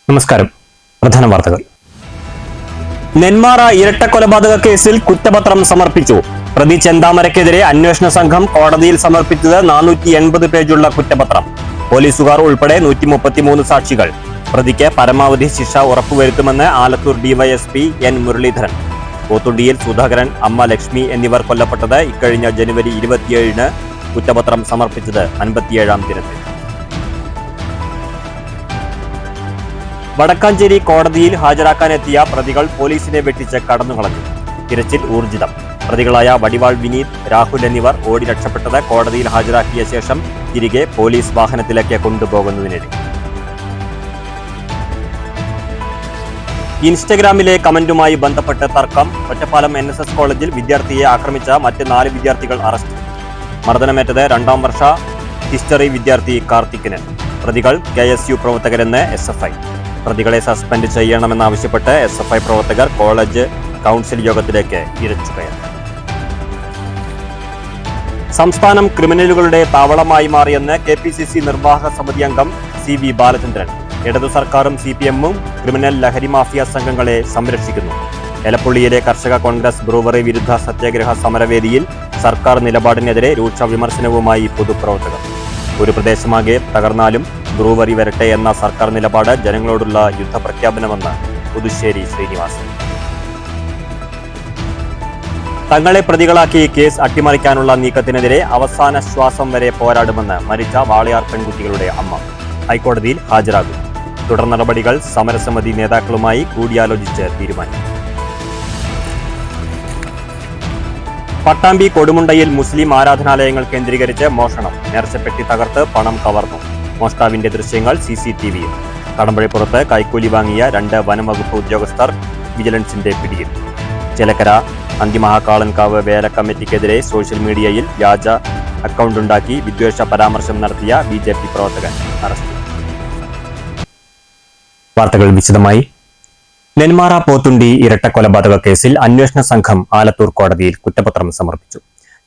നമസ്കാരം. പ്രധാന വാർത്തകൾ. നെന്മാറ ഇരട്ടക്കൊലപാതക കേസിൽ കുറ്റപത്രം സമർപ്പിച്ചു. പ്രതി ചെന്താമരയ്ക്കെതിരെ അന്വേഷണ സംഘം കോടതിയിൽ സമർപ്പിച്ചത് 480 പേജുള്ള കുറ്റപത്രം. പോലീസുകാർ ഉൾപ്പെടെ 133 സാക്ഷികൾ. പ്രതിക്ക് പരമാവധി ശിക്ഷ ഉറപ്പുവരുത്തുമെന്ന് ആലത്തൂർ ഡിവൈഎസ്പി എൻ മുരളീധരൻ. പോത്തുണ്ടിയിൽ സുധാകരൻ, അമ്മ ലക്ഷ്മി എന്നിവർ കൊല്ലപ്പെട്ടത് ഇക്കഴിഞ്ഞ ജനുവരി 27-ന്. കുറ്റപത്രം സമർപ്പിച്ചത് 57-ാം ദിനത്തിൽ. വടക്കാഞ്ചേരി കോടതിയിൽ ഹാജരാക്കാനെത്തിയ പ്രതികൾ പോലീസിനെ വെട്ടിച്ച് കടന്നുകളഞ്ഞു. തിരച്ചിൽ ഊർജിതം. പ്രതികളായ വടിവാൾ വിനീത്, രാഹുൽ എന്നിവർ ഓടി രക്ഷപ്പെട്ടത് കോടതിയിൽ ഹാജരാക്കിയ ശേഷം തിരികെ പോലീസ് വാഹനത്തിലേക്ക് കൊണ്ടുപോകുന്നതിനിടെ. ഇൻസ്റ്റഗ്രാമിലെ കമന്റുമായി ബന്ധപ്പെട്ട് തർക്കം. ഒറ്റപ്പാലം NSS കോളേജിൽ വിദ്യാർത്ഥിയെ ആക്രമിച്ച മറ്റ് 4 വിദ്യാർത്ഥികൾ അറസ്റ്റ്. മർദ്ദനമേറ്റത് 2ാം വർഷ ഹിസ്റ്ററി വിദ്യാർത്ഥി കാർത്തിക്കിന്. പ്രതികൾ KSU പ്രവർത്തകരെന്ന് SFI. പ്രതികളെ സസ്പെൻഡ് ചെയ്യണമെന്നാവശ്യപ്പെട്ട് SFI പ്രവർത്തകർ കോളേജ് കൗൺസിൽ യോഗത്തിലേക്ക് ഇരച്ചുകയറി. സംസ്ഥാനം ക്രിമിനലുകളുടെ താവളമായി മാറിയെന്ന് KPCC നിർവാഹക സമിതി അംഗം CV ബാലചന്ദ്രൻ. ഇടതു സർക്കാരും CPM-ഉം ക്രിമിനൽ ലഹരി മാഫിയ സംഘങ്ങളെ സംരക്ഷിക്കുന്നു. എലപ്പുള്ളിയിലെ കർഷക കോൺഗ്രസ് ബ്രൂവറി വിരുദ്ധ സത്യാഗ്രഹ സമരവേദിയിൽ സർക്കാർ നിലപാടിനെതിരെ രൂക്ഷ വിമർശനവുമായി പൊതുപ്രവർത്തകർ. ഒരു പ്രദേശമാകെ തകർന്നാലും ബ്രൂവറി വരട്ടെ എന്ന സർക്കാർ നിലപാട് ജനങ്ങളോടുള്ള യുദ്ധപ്രഖ്യാപനമെന്ന് പുതുശ്ശേരി ശ്രീനിവാസൻ. തങ്ങളെ പ്രതികളാക്കി കേസ് അട്ടിമറിക്കാനുള്ള നീക്കത്തിനെതിരെ അവസാന ശ്വാസം വരെ പോരാടുമെന്ന് മരിച്ച വാളയാർ പെൺകുട്ടികളുടെ അമ്മ. ഹൈക്കോടതിയിൽ ഹാജരാകും. തുടർ നടപടികൾ സമരസമിതി നേതാക്കളുമായി കൂടിയാലോചിച്ച് തീരുമാനിക്കും. പട്ടാമ്പി കൊടുമുണ്ടയിൽ മുസ്ലിം ആരാധനാലയങ്ങൾ കേന്ദ്രീകരിച്ച് മോഷണം. നേർച്ചപ്പെട്ടി തകർത്ത് പണം കവർന്നു. മോഷ്ടാവിന്റെ ദൃശ്യങ്ങൾ CCTV-യിൽ. കടമ്പഴിപ്പുറത്ത് കൈക്കൂലി വാങ്ങിയ 2 വനംവകുപ്പ് ഉദ്യോഗസ്ഥർ വിജിലൻസിന്റെ പിടിയിൽ. ചേലക്കര അന്തിമഹാകാളൻകാവ് വേല കമ്മിറ്റിക്കെതിരെ സോഷ്യൽ മീഡിയയിൽ വ്യാജ അക്കൗണ്ടുണ്ടാക്കി വിദ്വേഷ പരാമർശം നടത്തിയ BJP പ്രവർത്തകൻ അറസ്റ്റ്. വാർത്തകൾ വിശദമായി. നെന്മാറ പോത്തുണ്ടി ഇരട്ടക്കൊലപാതക കേസിൽ അന്വേഷണ സംഘം ആലത്തൂർ കോടതിയിൽ കുറ്റപത്രം സമർപ്പിച്ചു.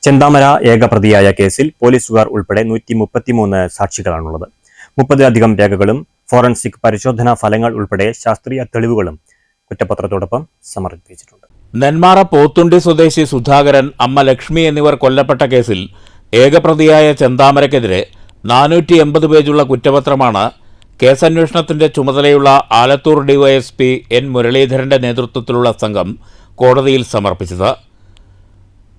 ചെന്താമര ഏകപ്രതിയായ കേസിൽ പോലീസുകാർ ഉൾപ്പെടെ 133 സാക്ഷികളാണുള്ളത്. 30-ലധികം രേഖകളും ഫോറൻസിക് പരിശോധനാ ഫലങ്ങൾ ഉൾപ്പെടെ ശാസ്ത്രീയ തെളിവുകളും കുറ്റപത്രത്തോടൊപ്പം സമർപ്പിച്ചിട്ടുണ്ട്. നെന്മാറ പോത്തുണ്ടി സ്വദേശി സുധാകരൻ, അമ്മ ലക്ഷ്മി എന്നിവർ കൊല്ലപ്പെട്ട കേസിൽ ഏകപ്രതിയായ ചെന്താമരയ്ക്കെതിരെ 480 പേജുള്ള കുറ്റപത്രമാണ് കേസന്വേഷണത്തിന്റെ ചുമതലയുള്ള ആലത്തൂർ ഡിവൈഎസ്പി എൻ മുരളീധരന്റെ നേതൃത്വത്തിലുള്ള സംഘം കോടതിയിൽ സമർപ്പിച്ചത്.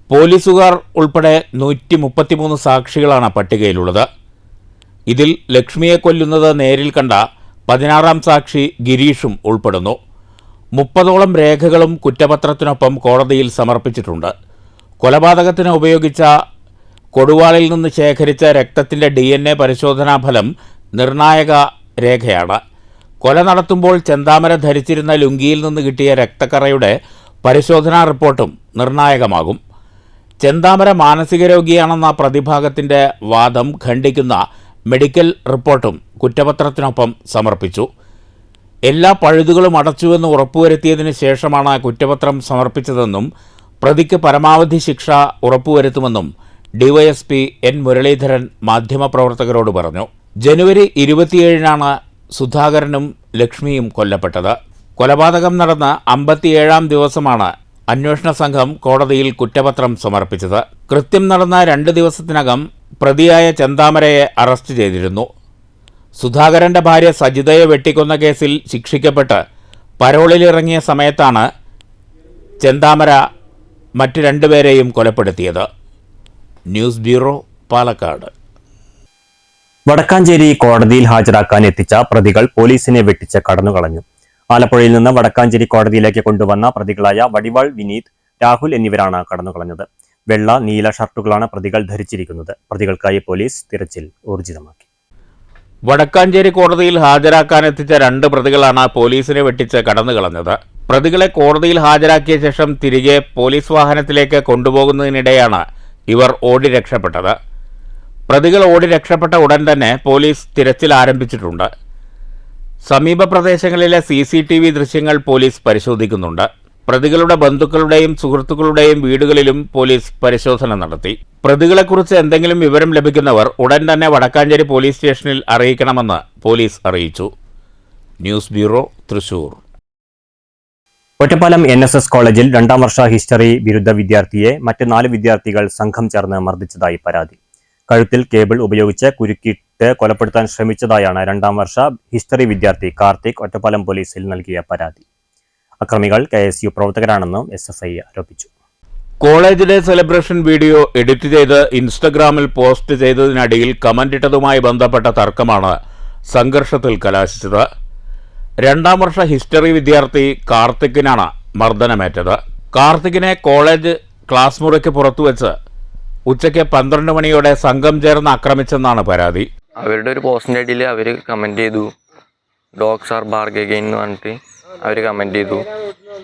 പോലീസുകാർ ഉൾപ്പെടെ 133 സാക്ഷികളാണ് പട്ടികയിലുള്ളത്. ഇതിൽ ലക്ഷ്മിയെ കൊല്ലുന്നത് നേരിൽ കണ്ട 16ാം സാക്ഷി ഗിരീഷും ഉൾപ്പെടുന്നു. 30ഓളം രേഖകളും കുറ്റപത്രത്തിനൊപ്പം കോടതിയിൽ സമർപ്പിച്ചിട്ടുണ്ട്. കൊലപാതകത്തിന് ഉപയോഗിച്ച കൊടുവാളിൽ നിന്ന് ശേഖരിച്ച രക്തത്തിന്റെ DNA പരിശോധനാ ഫലം നിർണായക രേഖയാണ്. കൊല നടത്തുമ്പോൾ ചെന്താമര ധരിച്ചിരുന്ന ലുങ്കിയിൽ നിന്ന് കിട്ടിയ രക്തക്കറയുടെ പരിശോധനാ റിപ്പോർട്ടും നിർണായകമാകും. ചെന്താമര മാനസിക രോഗിയാണെന്ന പ്രതിഭാഗത്തിന്റെ വാദം ഖണ്ഡിക്കുന്ന മെഡിക്കൽ റിപ്പോർട്ടും കുറ്റപത്രത്തിനൊപ്പം സമർപ്പിച്ചു. എല്ലാ പഴുതുകളും അടച്ചുവെന്ന് ഉറപ്പുവരുത്തിയതിനു ശേഷമാണ് കുറ്റപത്രം സമർപ്പിച്ചതെന്നും പ്രതിക്ക് പരമാവധി ശിക്ഷ ഉറപ്പുവരുത്തുമെന്നും ഡിവൈഎസ്പി എൻ മുരളീധരൻ മാധ്യമപ്രവർത്തകരോട് പറഞ്ഞു. ജനുവരി 27-നാണ് സുധാകരനും ലക്ഷ്മിയും കൊല്ലപ്പെട്ടത്. കൊലപാതകം നടന്ന 57-ാം ദിവസമാണ് അന്വേഷണ സംഘം കോടതിയിൽ കുറ്റപത്രം സമർപ്പിച്ചത്. കൃത്യം നടന്ന 2 ദിവസത്തിനകം പ്രതിയായ ചെന്താമരയെ അറസ്റ്റ് ചെയ്തിരുന്നു. സുധാകരന്റെ ഭാര്യ സജിതയെ വെട്ടിക്കൊന്ന കേസിൽ ശിക്ഷിക്കപ്പെട്ട് പരോളിലിറങ്ങിയ സമയത്താണ് ചെന്താമര മറ്റ് 2 പേരെയും കൊലപ്പെടുത്തിയത്. News bureau, Palakkad. വടക്കാഞ്ചേരി കോടതിയിൽ ഹാജരാക്കാൻ എത്തിച്ച പ്രതികൾ പോലീസിനെ വെട്ടിച്ച് കടന്നുകളഞ്ഞു. ആലപ്പുഴയിൽ നിന്ന് വടക്കാഞ്ചേരി കോടതിയിലേക്ക് കൊണ്ടുവന്ന പ്രതികളായ വടിവാൾ വിനീത്, രാഹുൽ എന്നിവരാണ് കടന്നുകളഞ്ഞത്. വെള്ള, നീല ഷർട്ടുകളാണ് പ്രതികൾ ധരിച്ചിരിക്കുന്നത്. പ്രതികൾക്കായി പോലീസ് തിരച്ചിൽ ഊർജിതമാക്കി. വടക്കാഞ്ചേരി കോടതിയിൽ ഹാജരാക്കാനെത്തിച്ച 2 പ്രതികളാണ് പോലീസിനെ വെട്ടിച്ച് കടന്നുകളഞ്ഞത്. പ്രതികളെ കോടതിയിൽ ഹാജരാക്കിയ ശേഷം തിരികെ പോലീസ് വാഹനത്തിലേക്ക് കൊണ്ടുപോകുന്നതിനിടെയാണ് ഇവർ ഓടി രക്ഷപ്പെട്ടത്. പ്രതികൾ ഓടി രക്ഷപ്പെട്ട ഉടൻ തന്നെ പോലീസ് തിരച്ചിൽ ആരംഭിച്ചിട്ടുണ്ട്. സമീപ പ്രദേശങ്ങളിലെ CCTV ദൃശ്യങ്ങൾ പോലീസ് പരിശോധിക്കുന്നുണ്ട്. പ്രതികളുടെ ബന്ധുക്കളുടെയും സുഹൃത്തുക്കളുടെയും വീടുകളിലും പോലീസ് പരിശോധന നടത്തി. പ്രതികളെക്കുറിച്ച് എന്തെങ്കിലും വിവരം ലഭിക്കുന്നവർ ഉടൻ തന്നെ വടക്കാഞ്ചേരി പോലീസ് സ്റ്റേഷനിൽ അറിയിക്കണമെന്ന് പോലീസ് അറിയിച്ചു. News bureau, Thrissur. Ottapalam NSS കോളേജിൽ 2ാം വർഷ ഹിസ്റ്ററി ബിരുദ വിദ്യാർത്ഥിയെ മറ്റ് 4 വിദ്യാർത്ഥികൾ സംഘം ചേർന്ന് മർദ്ദിച്ചതായി പരാതി. കഴുത്തിൽ കേബിൾ ഉപയോഗിച്ച് കുരുക്കിട്ട് കൊലപ്പെടുത്താൻ ശ്രമിച്ചതായാണ് 2ാം വർഷ ഹിസ്റ്ററി വിദ്യാർത്ഥി കാർത്തിക് ഒറ്റപ്പാലം പോലീസിൽ നൽകിയ പരാതി. അക്രമികൾ KSU പ്രവർത്തകരാണെന്നും SFI ആരോപിച്ചു. കോളേജിലെ സെലിബ്രേഷൻ വീഡിയോ എഡിറ്റ് ചെയ്ത് ഇൻസ്റ്റഗ്രാമിൽ പോസ്റ്റ് ചെയ്തതിനടിയിൽ കമന്റിട്ടതുമായി ബന്ധപ്പെട്ട തർക്കമാണ് സംഘർഷത്തിൽ കലാശിച്ചത്. 2ാം വർഷ ഹിസ്റ്ററി വിദ്യാർത്ഥി കാർത്തിക്കിനാണ് മർദ്ദനമേറ്റത്. കാർത്തിക്കിനെ കോളേജ് ക്ലാസ് മുറിക്ക് പുറത്തുവച്ച് ഉച്ചയ്ക്ക് 12 മണിയോടെ സംഘം ചേർന്ന് ആക്രമിച്ചെന്നാണ് പരാതി. അവരുടെ ഒരു പോസ്റ്റിൻ്റെ അടിയിൽ അവർ കമൻറ്റ് ചെയ്തു, ഡോഗ്സ് ആർ ബാർഗ് അഗെയിൻ എന്ന് പറഞ്ഞിട്ട് അവർ കമൻറ്റ് ചെയ്തു.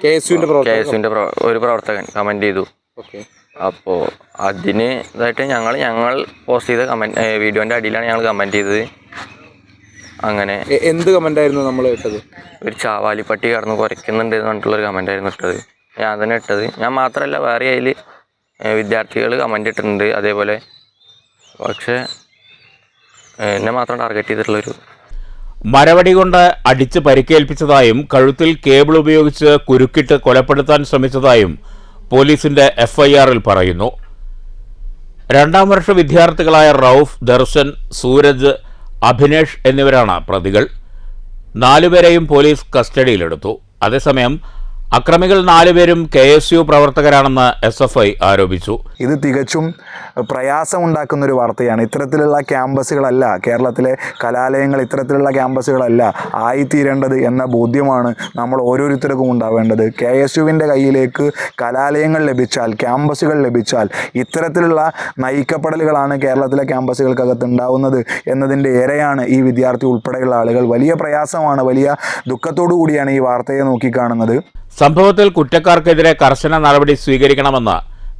KSUവിൻ്റെ ഒരു പ്രവർത്തകൻ കമൻറ്റ് ചെയ്തു. അപ്പോൾ അതിന് ഇതായിട്ട് ഞങ്ങൾ പോസ്റ്റ് ചെയ്ത വീഡിയോൻ്റെ അടിയിലാണ് ഞങ്ങൾ കമൻറ്റ് ചെയ്തത്. അങ്ങനെ എന്ത് കമൻ്റായിരുന്നു നമ്മൾ ഇട്ടത്? ഒരു ചാവാലിപ്പട്ടി കടന്ന് കുരയ്ക്കുന്നുണ്ട് എന്ന് പറഞ്ഞിട്ടുള്ളൊരു കമൻറ്റായിരുന്നു ഇട്ടത്. ഞാൻ തന്നെ ഇട്ടത്. ഞാൻ മാത്രമല്ല, വേറെ അതിൽ വിദ്യാർത്ഥികൾ കമൻ്റ് ഇട്ടിട്ടുണ്ട് അതേപോലെ. പക്ഷേ എന്നെ മാത്രം ടാർഗറ്റ് ചെയ്തിട്ടുള്ളൊരു മരവടി കൊണ്ട് അടിച്ച് പരിക്കേൽപ്പിച്ചതായും കഴുത്തിൽ കേബിൾ ഉപയോഗിച്ച് കുരുക്കിട്ട് കൊലപ്പെടുത്താൻ ശ്രമിച്ചതായും പോലീസിന്റെ FIRൽ പറയുന്നു. 2ാം വർഷ വിദ്യാർത്ഥികളായ റൌഫ്, ദർശൻ, സൂരജ്, അഭിനേഷ് എന്നിവരാണ് പ്രതികൾ. 4 പേരെയും പോലീസ് കസ്റ്റഡിയിലെടുത്തു. അതേസമയം അക്രമികൾ 4 പേരും KSU പ്രവർത്തകരാണെന്ന് SFI ആരോപിച്ചു. ഇത് തികച്ചും പ്രയാസമുണ്ടാക്കുന്നൊരു വാർത്തയാണ്. ഇത്തരത്തിലുള്ള ക്യാമ്പസുകളല്ല കേരളത്തിലെ കലാലയങ്ങൾ, ഇത്തരത്തിലുള്ള ക്യാമ്പസുകളല്ല ആയിത്തീരേണ്ടത് എന്ന ബോധ്യമാണ് നമ്മൾ ഓരോരുത്തർക്കും ഉണ്ടാവേണ്ടത്. KSUവിൻ്റെ കയ്യിലേക്ക് കലാലയങ്ങൾ ലഭിച്ചാൽ, ക്യാമ്പസുകൾ ലഭിച്ചാൽ ഇത്തരത്തിലുള്ള നയിക്കപ്പെടലുകളാണ് കേരളത്തിലെ ക്യാമ്പസുകൾക്കകത്ത് ഉണ്ടാവുന്നത് എന്നതിൻ്റെ ഇരയാണ് ഈ വിദ്യാർത്ഥി ഉൾപ്പെടെയുള്ള ആളുകൾ. വലിയ പ്രയാസമാണ്, വലിയ ദുഃഖത്തോടു കൂടിയാണ് ഈ വാർത്തയെ നോക്കിക്കാണുന്നത്. സംഭവത്തിൽ കുറ്റക്കാർക്കെതിരെ കർശന നടപടി സ്വീകരിക്കണമെന്ന്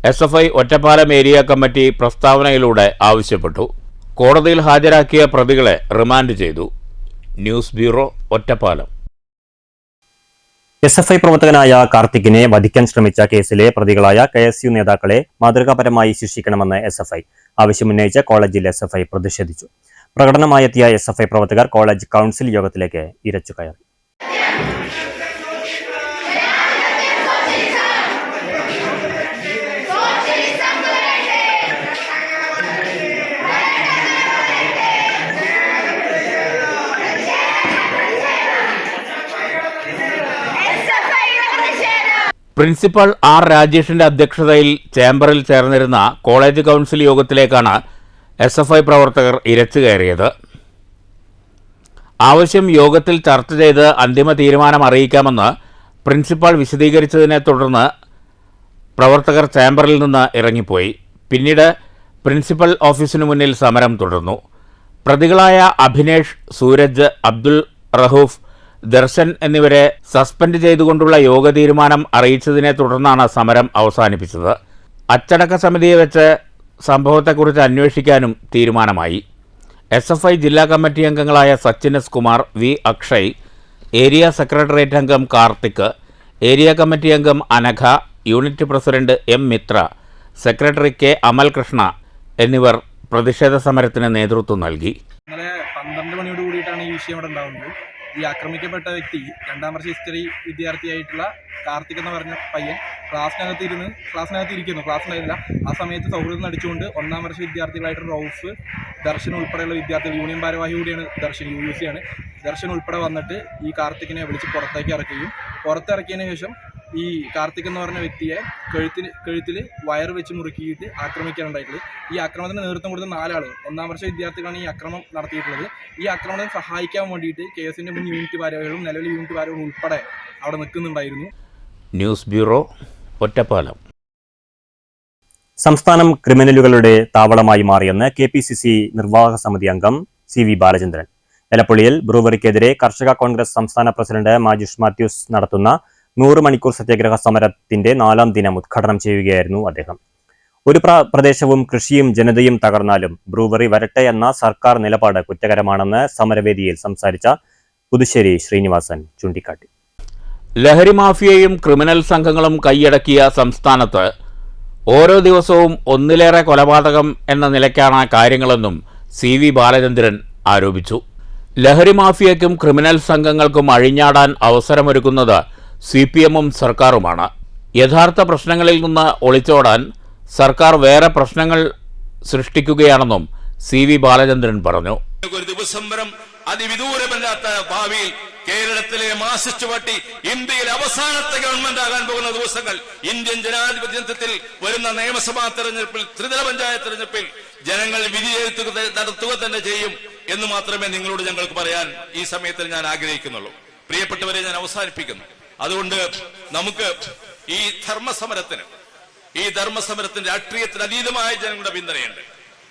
SFI ഒറ്റപ്പാലം ഏരിയ കമ്മിറ്റി പ്രസ്താവനയിലൂടെ ആവശ്യപ്പെട്ടു. കോടതിയിൽ ഹാജരാക്കിയ പ്രതികളെ റിമാൻഡ് ചെയ്തു. News bureau, Ottapalam. SFI പ്രവർത്തകനായ കാർത്തിക്കിനെ വധിക്കാൻ ശ്രമിച്ച കേസിലെ പ്രതികളായ KSU നേതാക്കളെ മാതൃകാപരമായി ശിക്ഷിക്കണമെന്ന് SFI ആവശ്യമുന്നയിച്ച് കോളേജിൽ SFI പ്രതിഷേധിച്ചു. പ്രകടനമായെത്തിയ SFI പ്രവർത്തകർ കോളേജ് കൗൺസിൽ യോഗത്തിലേക്ക് ഇരച്ചു കയറി. പ്രിൻസിപ്പൽ R രാജേഷിന്റെ അധ്യക്ഷതയിൽ ചേംബറിൽ ചേർന്നിരുന്ന കോളേജ് കൗൺസിൽ യോഗത്തിലേക്കാണ് SFI പ്രവർത്തകർ ഇരച്ചു കയറിയത്. ആവശ്യം യോഗത്തിൽ ചർച്ച ചെയ്ത് അന്തിമ തീരുമാനം അറിയിക്കാമെന്ന് പ്രിൻസിപ്പൽ വിശദീകരിച്ചതിനെ തുടർന്ന് പ്രവർത്തകർ ചേംബറിൽ നിന്ന് ഇറങ്ങിപ്പോയി. പിന്നീട് പ്രിൻസിപ്പൽ ഓഫീസിനു മുന്നിൽ സമരം തുടർന്നു. പ്രതികളായ അഭിനേഷ്, സൂരജ്, അബ്ദുൾ റഹൂഫ്, ദർശൻ എന്നിവരെ സസ്പെൻഡ് ചെയ്തുകൊണ്ടുള്ള യോഗ തീരുമാനം അറിയിച്ചതിനെ തുടർന്നാണ് സമരം അവസാനിപ്പിച്ചത്. അച്ചടക്ക സമിതിയെ വെച്ച് സംഭവത്തെക്കുറിച്ച് അന്വേഷിക്കാനും തീരുമാനമായി. SFI ജില്ലാ കമ്മിറ്റി അംഗങ്ങളായ Sachin S. Kumar, V. Akshay, area secretariat അംഗം കാർത്തിക്, ഏരിയ കമ്മിറ്റി അംഗം Anagha, unit president M. Mitra, secretary K. Amalkrishna എന്നിവർ പ്രതിഷേധ സമരത്തിന് നേതൃത്വം നൽകി. ഇന്നലെ 12 മണിയോട് കൂടിയിട്ടാണ് ഈ വിഷയം ഇവിടെ ഉണ്ടാകുന്നത്. ഈ ആക്രമിക്കപ്പെട്ട വ്യക്തി 2ാം വർഷ ഹിസ്റ്ററി വിദ്യാർത്ഥിയായിട്ടുള്ള കാർത്തിക് എന്ന് പറഞ്ഞ പയ്യൻ ക്ലാസ്സിനകത്ത് ഇരിക്കുന്നു. ക്ലാസ് ഉണ്ടായിരുന്നില്ല. ആ സമയത്ത് സൗഹൃദം നടിച്ചുകൊണ്ട് 1ാം വർഷ വിദ്യാർത്ഥികളായിട്ട് റൌഫ്, ദർശൻ ഉൾപ്പെടെയുള്ള വിദ്യാർത്ഥികൾ, യൂണിയൻ ഭാരവാഹി കൂടിയാണ് ദർശൻ, UUC ആണ്. ദർശൻ ഉൾപ്പെടെ വന്നിട്ട് ഈ കാർത്തികിനെ വിളിച്ച് പുറത്തിറക്കിയതിന് ശേഷം ഈ കാർത്തിക് എന്ന് പറഞ്ഞ വ്യക്തിയെ കഴുത്തിൽ വയറ് വെച്ച് മുറുക്കിയിട്ട് ആക്രമിക്കാനുണ്ടായിട്ടുള്ളത്. ഈ ആക്രമണത്തിന് നേതൃത്വം കൊടുത്ത 4 ആളുകൾ 1ാം വർഷ വിദ്യാർത്ഥികളാണ് ഈ ആക്രമണം നടത്തിയിട്ടുള്ളത്. ഈ ആക്രമണം സഹായിക്കാൻ വേണ്ടിയിട്ട് KSUവിൻ്റെ മുൻ യൂണിറ്റ് ഭാരവാഹികളും നിലവിലെ യൂണിറ്റ് ഭാരവാഹികളും ഉൾപ്പെടെ അവിടെ നിൽക്കുന്നുണ്ടായിരുന്നു. News bureau, Ottapalam. സംസ്ഥാനം ക്രിമിനലുകളുടെ താവളമായി മാറിയെന്ന് KPCC നിർവാഹക സമിതി അംഗം CV ബാലചന്ദ്രൻ. എലപ്പുള്ളിയിൽ ബ്രൂവറിക്കെതിരെ കർഷക കോൺഗ്രസ് സംസ്ഥാന പ്രസിഡന്റ് മാജുഷ് മാത്യൂസ് നടത്തുന്ന 100 മണിക്കൂർ സത്യാഗ്രഹ സമരത്തിന്റെ 4ാം ദിനം ഉദ്ഘാടനം ചെയ്യുകയായിരുന്നു അദ്ദേഹം. ഒരു പ്രദേശവും കൃഷിയും ജനതയും തകർന്നാലും ബ്രൂവറി വരട്ടെ എന്ന സർക്കാർ നിലപാട് കുറ്റകരമാണെന്ന് സമരവേദിയിൽ സംസാരിച്ച പുതുശ്ശേരി ശ്രീനിവാസൻ ചൂണ്ടിക്കാട്ടി. ലഹരി മാഫിയയും ക്രിമിനൽ സംഘങ്ങളും കൈയടക്കിയ സംസ്ഥാനത്ത് ഓരോ ദിവസവും ഒന്നിലേറെ കൊലപാതകം എന്ന നിലയ്ക്കാണ് കാര്യങ്ങളെന്നും CV ബാലചന്ദ്രൻ ആരോപിച്ചു. ലഹരി മാഫിയയ്ക്കും ക്രിമിനൽ സംഘങ്ങൾക്കും അഴിഞ്ഞാടാൻ അവസരമൊരുക്കുന്നത് CPM-ഉം സർക്കാരുമാണ്. യഥാർത്ഥ പ്രശ്നങ്ങളിൽ നിന്ന് ഒളിച്ചോടാൻ സർക്കാർ വേറെ പ്രശ്നങ്ങൾ സൃഷ്ടിക്കുകയാണെന്നും CV ബാലചന്ദ്രൻ പറഞ്ഞു. ഒരു ദിവസം വരും അതിവിദൂരമല്ലാത്ത ഭാവിയിൽ കേരളത്തിലെ മാർക്സിസ്റ്റ് പാർട്ടി ഇന്ത്യയിലെ അവസാനത്തെ ഗവൺമെന്റ് ആകാൻ പോകുന്ന ദിവസങ്ങൾ ഇന്ത്യൻ ജനാധിപത്യത്തിൽ വരുന്ന നിയമസഭാ തെരഞ്ഞെടുപ്പിൽ, ത്രിതല പഞ്ചായത്ത് തെരഞ്ഞെടുപ്പിൽ ജനങ്ങൾ വിധിയെഴുത്ത് നടത്തുക തന്നെ ചെയ്യും എന്ന് മാത്രമേ നിങ്ങളോട് ഞങ്ങൾക്ക് പറയാൻ ഈ സമയത്ത് ഞാൻ ആഗ്രഹിക്കുന്നുള്ളൂ. പ്രിയപ്പെട്ടവരെ, ഞാൻ അവസാനിപ്പിക്കുന്നു. അതുകൊണ്ട് നമുക്ക് ഈ ധർമ്മസമരത്തിന് രാഷ്ട്രീയത്തിന് അതീതമായ ജനങ്ങളുടെ പിന്തുണയുണ്ട്.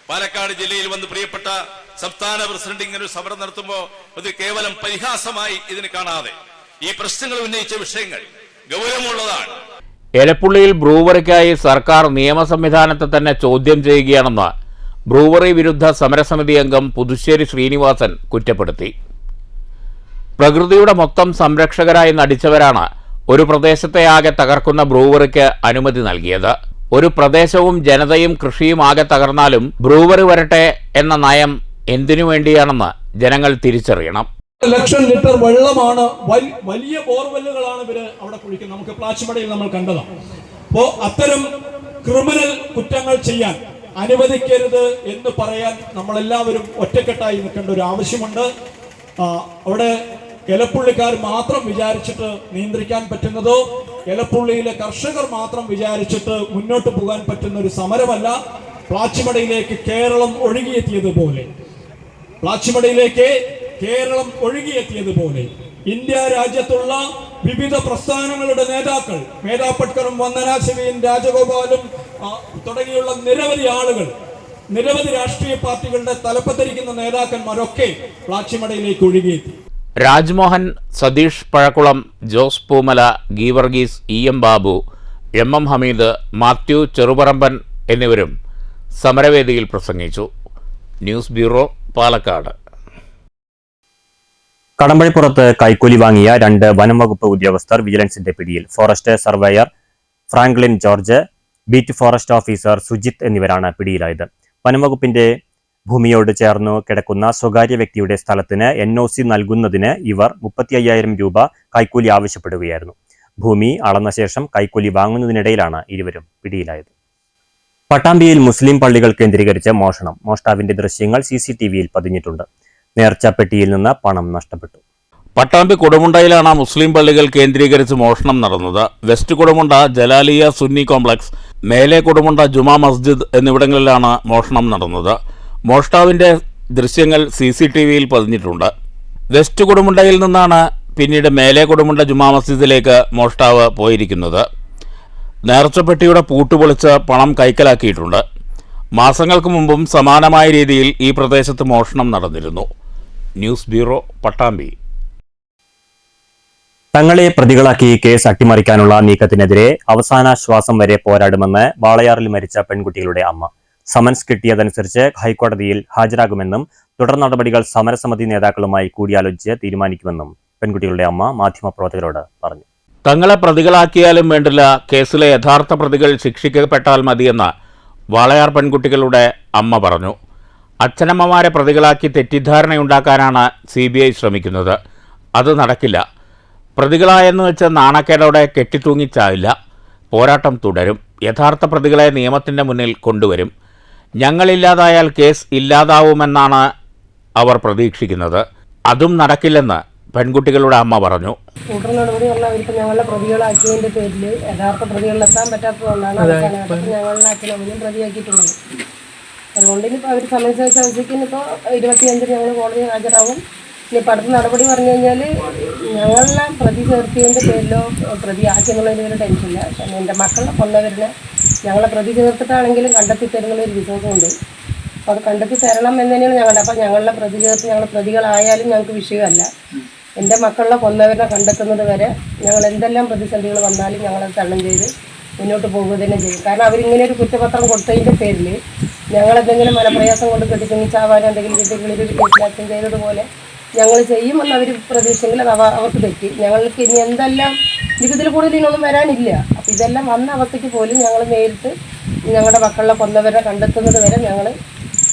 പാലക്കാട് ജില്ലയിൽ വന്ന് പ്രിയപ്പെട്ട സംസ്ഥാന പ്രസിഡന്റ് ഇങ്ങനെ ഒരു സമരം നടത്തുമ്പോൾ അത് കേവലം പരിഹാസമായി ഇതിന് കാണാതെ ഈ പ്രശ്നങ്ങൾ ഉന്നയിച്ച വിഷയങ്ങൾ ഗൗരവമുള്ളതാണ്. എലപ്പുള്ളിയിൽ ബ്രൂവറിക്കായി സർക്കാർ നിയമ സംവിധാനത്തെ തന്നെ ചോദ്യം ചെയ്യുകയാണെന്ന് ബ്രൂവറി വിരുദ്ധ സമരസമിതി അംഗം പുതുശ്ശേരി ശ്രീനിവാസൻ കുറ്റപ്പെടുത്തി. പ്രകൃതിയുടെ മൊത്തം സംരക്ഷകരായി നടിച്ചവരാണ് ഒരു പ്രദേശത്തെ ആകെ തകർക്കുന്ന ബ്രൂവറിക്ക് അനുമതി നൽകിയത്. ഒരു പ്രദേശവും ജനതയും കൃഷിയും ആകെ തകർന്നാലും ബ്രൂവറി വരട്ടെ എന്ന നയം എന്തിനു വേണ്ടിയാണെന്ന് ജനങ്ങൾ തിരിച്ചറിയണം. ലക്ഷം ലിറ്റർ വെള്ളമാണ്, വലിയ ബോർവെല്ലുകളാണ് ഇവര് അവിടെ കുഴിക്കുന്നത്. നമുക്ക് പ്ലാച്ചിമടയിൽ നമ്മൾ കണ്ടതാണ്. അപ്പോ അത്തരം ക്രിമിനൽ കുറ്റങ്ങൾ ചെയ്യാൻ അനുവദിക്കരുത് എന്ന് പറയാൻ നമ്മളെല്ലാവരും ഒറ്റക്കെട്ടായി നിൽക്കേണ്ട ഒരു ആവശ്യമുണ്ട്. അവിടെ എലപ്പുള്ളിക്കാർ മാത്രം വിചാരിച്ചിട്ട് നിയന്ത്രിക്കാൻ പറ്റുന്നതോ എലപ്പുള്ളിയിലെ കർഷകർ മാത്രം വിചാരിച്ചിട്ട് മുന്നോട്ട് പോകാൻ പറ്റുന്ന ഒരു സമരമല്ല. പ്ലാച്ചിമടയിലേക്ക് കേരളം ഒഴുകിയെത്തിയതുപോലെ ഇന്ത്യ രാജ്യത്തുള്ള വിവിധ പ്രസ്ഥാനങ്ങളുടെ നേതാക്കൾ, മേധാ പട്കറും വന്ദന ശിവയും രാജഗോപാലും തുടങ്ങിയുള്ള നിരവധി ആളുകൾ, നിരവധി രാഷ്ട്രീയ പാർട്ടികളുടെ തലപ്പത്തിരിക്കുന്ന നേതാക്കന്മാരൊക്കെ പ്ലാച്ചിമടയിലേക്ക് ഒഴുകിയെത്തി. രാജ്മോഹൻ, സതീഷ് പഴക്കുളം, ജോസ് പൂമല, ഗീവർഗീസ്, EM ബാബു, MM ഹമീദ്, മാത്യു ചെറുപറമ്പൻ എന്നിവരും സമരവേദിയിൽ പ്രസംഗിച്ചു. News bureau, Palakkad. കടമ്പഴിപ്പുറത്ത് കൈക്കൂലി വാങ്ങിയ 2 വനം വകുപ്പ് ഉദ്യോഗസ്ഥർ വിജിലൻസിന്റെ പിടിയിൽ. Forest surveyor Franklin George, beat forest officer Sujith എന്നിവരാണ് പിടിയിലായത്. വനംവകുപ്പിന്റെ ഭൂമിയോട് ചേർന്നു കിടക്കുന്ന സ്വകാര്യ വ്യക്തിയുടെ സ്ഥലത്തിന് NOC നൽകുന്നതിന് ഇവർ 35,000 രൂപ കൈക്കൂലി ആവശ്യപ്പെടുകയായിരുന്നു. ഭൂമി അളന്ന ശേഷം കൈക്കൂലി വാങ്ങുന്നതിനിടയിലാണ് ഇരുവരും പിടിയിലായത്. പട്ടാമ്പിയിൽ മുസ്ലിം പള്ളികൾ കേന്ദ്രീകരിച്ച് മോഷണം. മോഷ്ടാവിന്റെ ദൃശ്യങ്ങൾ CCTV-യിൽ പതിഞ്ഞിട്ടുണ്ട്. നേർച്ചപ്പെട്ടിയിൽ നിന്ന് പണം നഷ്ടപ്പെട്ടു. പട്ടാമ്പി കൊടുമുണ്ടയിലാണ് മുസ്ലിം പള്ളികൾ കേന്ദ്രീകരിച്ച് മോഷണം നടന്നത്. വെസ്റ്റ് കൊടുമുണ്ട ജലാലിയ സുന്നി കോംപ്ലക്സ്, മേലെ കൊടുമുണ്ട ജുമാ മസ്ജിദ് എന്നിവിടങ്ങളിലാണ് മോഷണം നടന്നത്. മോഷ്ടാവിന്റെ ദൃശ്യങ്ങൾ CCTV-യിൽ പതിഞ്ഞിട്ടുണ്ട്. വെസ്റ്റ് കൊടുമുണ്ടയിൽ നിന്നാണ് പിന്നീട് മേലെ കൊടുമുണ്ട ജുമാ മസ്ജിദിലേക്ക് മോഷ്ടാവ് പോയിരിക്കുന്നത്. നേർച്ചപ്പെട്ടിയുടെ പൂട്ടുപൊളിച്ച് പണം കൈക്കലാക്കിയിട്ടുണ്ട്. മാസങ്ങൾക്ക് മുമ്പും സമാനമായ രീതിയിൽ ഈ പ്രദേശത്ത് മോഷണം നടന്നിരുന്നു. News bureau, Pattambi. തങ്ങളെ പ്രതികളാക്കി കേസ് അട്ടിമറിക്കാനുള്ള നീക്കത്തിനെതിരെ അവസാന ശ്വാസം വരെ പോരാടുമെന്ന് വാളയാറിൽ മരിച്ച പെൺകുട്ടികളുടെ അമ്മ. സമൻസ് കിട്ടിയതനുസരിച്ച് ഹൈക്കോടതിയിൽ ഹാജരാകുമെന്നും തുടർ നടപടികൾ സമരസമിതി നേതാക്കളുമായി കൂടിയാലോചിച്ച് തീരുമാനിക്കുമെന്നും പെൺകുട്ടികളുടെ അമ്മ മാധ്യമപ്രവർത്തകരോട് പറഞ്ഞു. തങ്ങളെ പ്രതികളാക്കിയാലും വേണ്ടില്ല, കേസിലെ യഥാർത്ഥ പ്രതികൾ ശിക്ഷിക്കപ്പെട്ടാൽ മതിയെന്ന് വാളയാർ പെൺകുട്ടികളുടെ അമ്മ പറഞ്ഞു. അച്ഛനമ്മമാരെ പ്രതികളാക്കി തെറ്റിദ്ധാരണയുണ്ടാക്കാനാണ് CBI ശ്രമിക്കുന്നത്. അത് നടക്കില്ല. പ്രതികളായെന്ന് വെച്ച് നാണക്കേടോടെ കെട്ടിത്തൂങ്ങിച്ചാവില്ല. പോരാട്ടം തുടരും. യഥാർത്ഥ പ്രതികളെ നിയമത്തിൻ്റെ മുന്നിൽ കൊണ്ടുവരും. ഞങ്ങളില്ലാതായാൽ കേസ് ഇല്ലാതാവുമെന്നാണ് അവർ പ്രതീക്ഷിക്കുന്നത്. അതും നടക്കില്ലെന്ന് പെൺകുട്ടികളുടെ അമ്മ പറഞ്ഞു. തുടർ നടപടി പറഞ്ഞാൽ അവർക്ക് ഞങ്ങളെ പ്രതികളാക്കിയതിൻ്റെ പേരിൽ യഥാർത്ഥ പ്രതികളിലെത്താൻ പറ്റാത്തതുകൊണ്ടാണ് ഞങ്ങളുടെ അച്ഛനമ്മയും പ്രതിയാക്കിയിട്ടുള്ളത്. അതുകൊണ്ട് ഇനിയിപ്പോൾ അവർ സമയം ചോദിച്ചേക്ക് ഇനിയിപ്പോൾ 25 ഞങ്ങൾ കോടതിയിൽ ഹാജരാകും. ഇനിയിപ്പോൾ അടുത്ത നടപടി പറഞ്ഞു കഴിഞ്ഞാൽ ഞങ്ങളെ പ്രതി ചേർത്തിയതിൻ്റെ പേരിലോ പ്രതി ആക്കിയെന്നുള്ളതിന് ടെൻഷനില്ല. പക്ഷേ എൻ്റെ മക്കളെ കൊന്നവരിനെ ഞങ്ങളെ പ്രതി ചേർത്തിട്ടാണെങ്കിലും കണ്ടെത്തി തരുന്നുള്ളൊരു വിശ്വാസമുണ്ട്. അപ്പോൾ അത് കണ്ടെത്തി തരണം എന്ന് തന്നെയാണ് ഞങ്ങളുടെ. അപ്പോൾ ഞങ്ങളുടെ പ്രതി ചേർത്ത് ഞങ്ങൾ പ്രതികളായാലും ഞങ്ങൾക്ക് വിഷയമല്ല. എൻ്റെ മക്കളെ കൊന്നവരെ കണ്ടെത്തുന്നത് വരെ ഞങ്ങൾ എന്തെല്ലാം പ്രതിസന്ധികൾ വന്നാലും ഞങ്ങളത് തരണം ചെയ്ത് മുന്നോട്ട് പോകുക തന്നെ ചെയ്യും. കാരണം അവരിങ്ങനെ ഒരു കുറ്റപത്രം കൊടുത്തതിൻ്റെ പേരിൽ ഞങ്ങളെന്തെങ്കിലും മനപ്രയാസം കൊണ്ട് കെട്ടിത്തുങ്ങിച്ചാവാൻ എന്തെങ്കിലും കിട്ടികളൊരു കേസിലാക്ഷൻ ചെയ്തതുപോലെ ഞങ്ങൾ ചെയ്യുമെന്ന് അവർ പ്രതീക്ഷയെങ്കിൽ അത് അവർക്ക് തെറ്റി. ഞങ്ങൾക്ക് ഇനി എന്തെല്ലാം ഇതിൽ കൂടുതൽ ഇനിയൊന്നും വരാനില്ല. അപ്പോൾ ഇതെല്ലാം വന്ന അവസ്ഥയ്ക്ക് പോലും ഞങ്ങൾ നേരിട്ട് ഞങ്ങളുടെ മക്കളെ കൊന്നവരെ കണ്ടെത്തുന്നത് വരെ ഞങ്ങൾ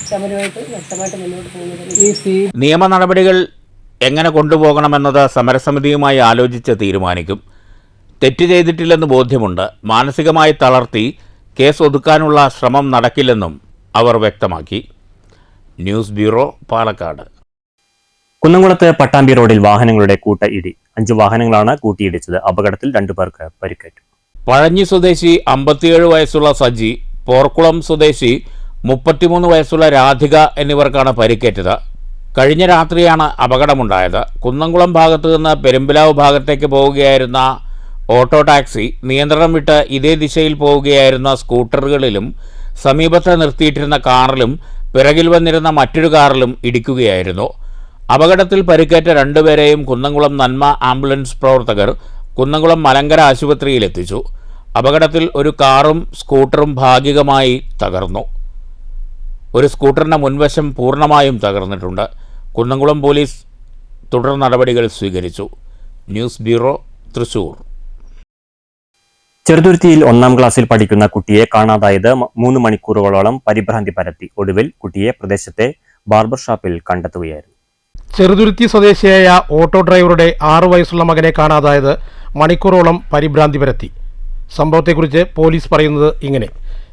സമരമായിട്ട് വ്യക്തമായിട്ട് മുന്നോട്ട് പോകുന്നത്. നിയമ നടപടികൾ എങ്ങനെ കൊണ്ടുപോകണമെന്നത് സമരസമിതിയുമായി ആലോചിച്ച് തീരുമാനിക്കും. തെറ്റ് ചെയ്തിട്ടില്ലെന്ന് ബോധ്യമുണ്ട്. മാനസികമായി തളർത്തി കേസ് ഒതുക്കാനുള്ള ശ്രമം നടക്കില്ലെന്നും അവർ വ്യക്തമാക്കി. News bureau, Palakkad. കുന്നംകുളത്ത് പട്ടാമ്പി റോഡിൽ വാഹനങ്ങളുടെ കൂട്ട ഇടി. 5 വാഹനങ്ങളാണ് കൂട്ടിയിടിച്ചത്. അപകടത്തിൽ 2 പേർക്ക് പരിക്കേറ്റു. പഴഞ്ഞി സ്വദേശി 57 വയസ്സുള്ള സജി, പോർക്കുളം സ്വദേശി 33 വയസ്സുള്ള രാധിക എന്നിവർക്കാണ് പരിക്കേറ്റത്. കഴിഞ്ഞ രാത്രിയാണ് അപകടമുണ്ടായത്. കുന്നംകുളം ഭാഗത്തു നിന്ന് പെരുമ്പിലാവ് ഭാഗത്തേക്ക് പോവുകയായിരുന്ന ഓട്ടോ ടാക്സി നിയന്ത്രണം വിട്ട് ഇതേ ദിശയിൽ പോവുകയായിരുന്ന സ്കൂട്ടറുകളിലും സമീപത്ത് നിർത്തിയിട്ടിരുന്ന കാറിലും പിറകിൽ വന്നിരുന്ന മറ്റൊരു കാറിലും ഇടിക്കുകയായിരുന്നു. അപകടത്തിൽ പരിക്കേറ്റ 2 പേരെയും കുന്നംകുളം നന്മ ആംബുലൻസ് പ്രവർത്തകർ കുന്നംകുളം മലങ്കര ആശുപത്രിയിലെത്തിച്ചു. അപകടത്തിൽ ഒരു കാറും സ്കൂട്ടറും ഭാഗികമായി തകർന്നു. ഒരു സ്കൂട്ടറിന്റെ മുൻവശം പൂർണ്ണമായും തകർന്നിട്ടുണ്ട്. കുന്നംകുളം പോലീസ് തുടർ നടപടികൾ സ്വീകരിച്ചു. News bureau, Thrissur. ചെറുതുരുത്തിയിൽ 1ാം ക്ലാസ്സിൽ പഠിക്കുന്ന കുട്ടിയെ കാണാതായത് 3 മണിക്കൂറുകളോളം പരിഭ്രാന്തി പരത്തി. ഒടുവിൽ കുട്ടിയെ പ്രദേശത്തെ ബാർബർ ഷാപ്പിൽ കണ്ടെത്തുകയായിരുന്നു. ചെറുതുരുത്തി സ്വദേശിയായ ഓട്ടോ ഡ്രൈവറുടെ 6 വയസ്സുള്ള മകനെ കാണാതായത് മണിക്കൂറോളം പരിഭ്രാന്തി പരത്തി. സംഭവത്തെക്കുറിച്ച് പോലീസ് പറയുന്നത് ഇങ്ങനെ: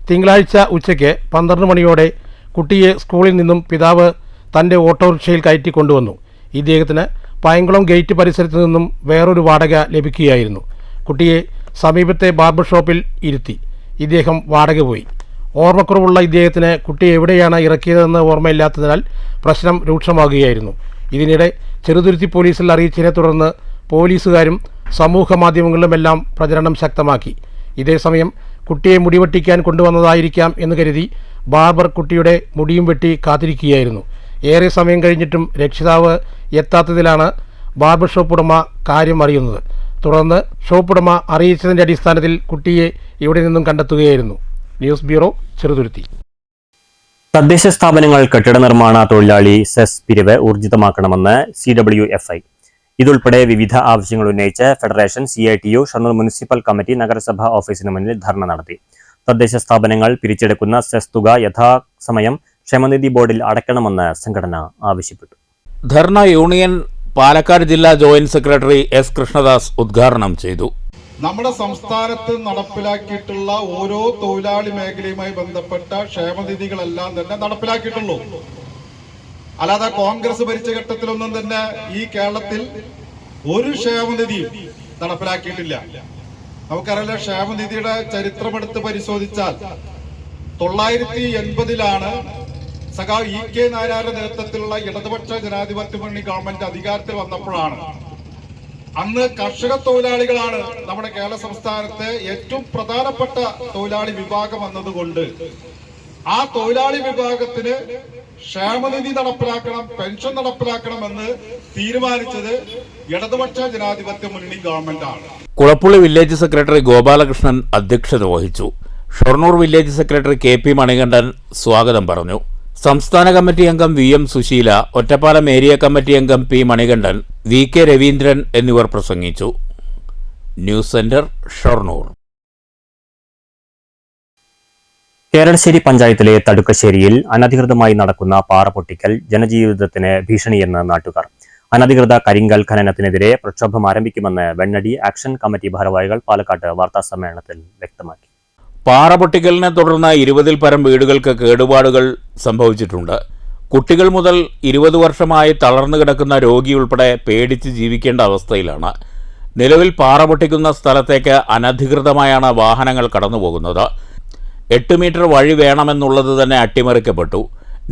തിങ്കളാഴ്ച ഉച്ചയ്ക്ക് 12 മണിയോടെ കുട്ടിയെ സ്കൂളിൽ നിന്നും പിതാവ് തൻ്റെ ഓട്ടോറിക്ഷയിൽ കയറ്റി കൊണ്ടുവന്നു. ഇദ്ദേഹത്തിന് പയങ്കുളം ഗേറ്റ് പരിസരത്ത് നിന്നും വേറൊരു വാടക ലഭിക്കുകയായിരുന്നു. കുട്ടിയെ സമീപത്തെ ബാർബർ ഷോപ്പിൽ ഇരുത്തി. ഇദ്ദേഹം വാടക പോയി. ഓർമ്മക്കുറവുള്ള ഇദ്ദേഹത്തിന് കുട്ടി എവിടെയാണ് ഇറക്കിയതെന്ന് ഓർമ്മയില്ലാത്തതിനാൽ പ്രശ്നം രൂക്ഷമാകുകയായിരുന്നു. ഇതിനിടെ ചെറുതുരുത്തി പോലീസിൽ അറിയിച്ചതിനെ തുടർന്ന് പോലീസുകാരും സമൂഹ മാധ്യമങ്ങളിലുമെല്ലാം പ്രചരണം ശക്തമാക്കി. ഇതേസമയം കുട്ടിയെ മുടിവെട്ടിക്കാൻ കൊണ്ടുവന്നതായിരിക്കാം എന്ന് കരുതി ബാർബർ കുട്ടിയുടെ മുടിയും വെട്ടി കാത്തിരിക്കുകയായിരുന്നു. ഏറെ സമയം കഴിഞ്ഞിട്ടും രക്ഷിതാവ് എത്താത്തതിലാണ് ബാർബർ ഷോപ്പ് ഉടമ കാര്യം അറിയുന്നത്. തുടർന്ന് ഷോപ്പ് ഉടമ അറിയിച്ചതിൻ്റെ അടിസ്ഥാനത്തിൽ കുട്ടിയെ ഇവിടെ നിന്നും കണ്ടെത്തുകയായിരുന്നു. News bureau, Cheruthuruthy. തദ്ദേശ സ്ഥാപനങ്ങൾ കെട്ടിട നിർമ്മാണ തൊഴിലാളി സെസ് പിരിവ് ഊർജിതമാക്കണമെന്ന് CWFI. ഇതുൾപ്പെടെ വിവിധ ആവശ്യങ്ങൾ ഉന്നയിച്ച് federation, CITU, Shoranur municipal committee നഗരസഭാ ഓഫീസിന് മുന്നിൽ ധർണ നടത്തി. തദ്ദേശ സ്ഥാപനങ്ങൾ പിരിച്ചെടുക്കുന്ന സെസ് തുക യഥാസമയം ക്ഷേമനിധി ബോർഡിൽ അടയ്ക്കണമെന്ന് സംഘടന ആവശ്യപ്പെട്ടു. ധർണ യൂണിയൻ പാലക്കാട് ജില്ലാ ജോയിന്റ് സെക്രട്ടറി S. കൃഷ്ണദാസ് ഉദ്ഘാടനം ചെയ്തു. നമ്മുടെ സംസ്ഥാനത്ത് നടപ്പിലാക്കിയിട്ടുള്ള ഓരോ തൊഴിലാളി മേഖലയുമായി ബന്ധപ്പെട്ട ക്ഷേമനിധികളെല്ലാം തന്നെ നടപ്പിലാക്കിയിട്ടുള്ളൂ. അല്ലാതെ കോൺഗ്രസ് ഭരിച്ച ഘട്ടത്തിലൊന്നും തന്നെ ഈ കേരളത്തിൽ ഒരു ക്ഷേമനിധിയും നടപ്പിലാക്കിയിട്ടില്ല. നമുക്കറിയാം, ക്ഷേമനിധിയുടെ ചരിത്രമെടുത്ത് പരിശോധിച്ചാൽ 980-ലാണ് സഖാവ് E.K. നായനാരുടെ നേതൃത്വത്തിലുള്ള ഇടതുപക്ഷ ജനാധിപത്യ മുന്നണി ഗവൺമെന്റ് അധികാരത്തിൽ വന്നപ്പോഴാണ്. അന്ന് കർഷക തൊഴിലാളികളാണ് നമ്മുടെ കേരള സംസ്ഥാനത്തെ ഏറ്റവും പ്രധാനപ്പെട്ട തൊഴിലാളി വിഭാഗം എന്നതുകൊണ്ട് ആ തൊഴിലാളി വിഭാഗത്തിന് ക്ഷേമനിധി നടപ്പിലാക്കണം, പെൻഷൻ നടപ്പിലാക്കണമെന്ന് തീരുമാനിച്ചത് ഇടതുപക്ഷ ജനാധിപത്യ മുന്നണി ഗവൺമെന്റാണ്. കുളപ്പുള്ളി വില്ലേജ് സെക്രട്ടറി ഗോപാലകൃഷ്ണൻ അധ്യക്ഷത വഹിച്ചു. Shoranur village secretary KP Manikandan സ്വാഗതം പറഞ്ഞു. സംസ്ഥാന കമ്മിറ്റി അംഗം VM Susheela, Ottapalam area committee അംഗം P. മണികണ്ഠൻ, VK രവീന്ദ്രൻ എന്നിവർ പ്രസംഗിച്ചു. News centre, Shoranur. കേരളശ്ശേരി പഞ്ചായത്തിലെ തടുക്കശ്ശേരിയിൽ അനധികൃതമായി നടക്കുന്ന പാറ പൊട്ടിക്കൽ ജനജീവിതത്തിന് ഭീഷണിയെന്ന് നാട്ടുകാർ. അനധികൃത കരിങ്കൽ ഖനനത്തിനെതിരെ പ്രക്ഷോഭം ആരംഭിക്കുമെന്ന് വെണ്ണടി ആക്ഷൻ കമ്മിറ്റി ഭാരവാഹികൾ പാലക്കാട്ട് വാർത്താസമ്മേളനത്തിൽ വ്യക്തമാക്കി. പാറ പൊട്ടിക്കലിനെ തുടർന്ന് 20-ൽ പരം വീടുകൾക്ക് കേടുപാടുകൾ സംഭവിച്ചിട്ടുണ്ട്. കുട്ടികൾ മുതൽ 20 വർഷമായി തളർന്നു കിടക്കുന്ന രോഗി ഉൾപ്പെടെ പേടിച്ച് ജീവിക്കേണ്ട അവസ്ഥയിലാണ്. നിലവിൽ പാറ പൊട്ടിക്കുന്ന സ്ഥലത്തേക്ക് അനധികൃതമായാണ് വാഹനങ്ങൾ കടന്നുപോകുന്നത്. 8 മീറ്റർ വഴി വേണമെന്നുള്ളത് തന്നെ അട്ടിമറിക്കപ്പെട്ടു.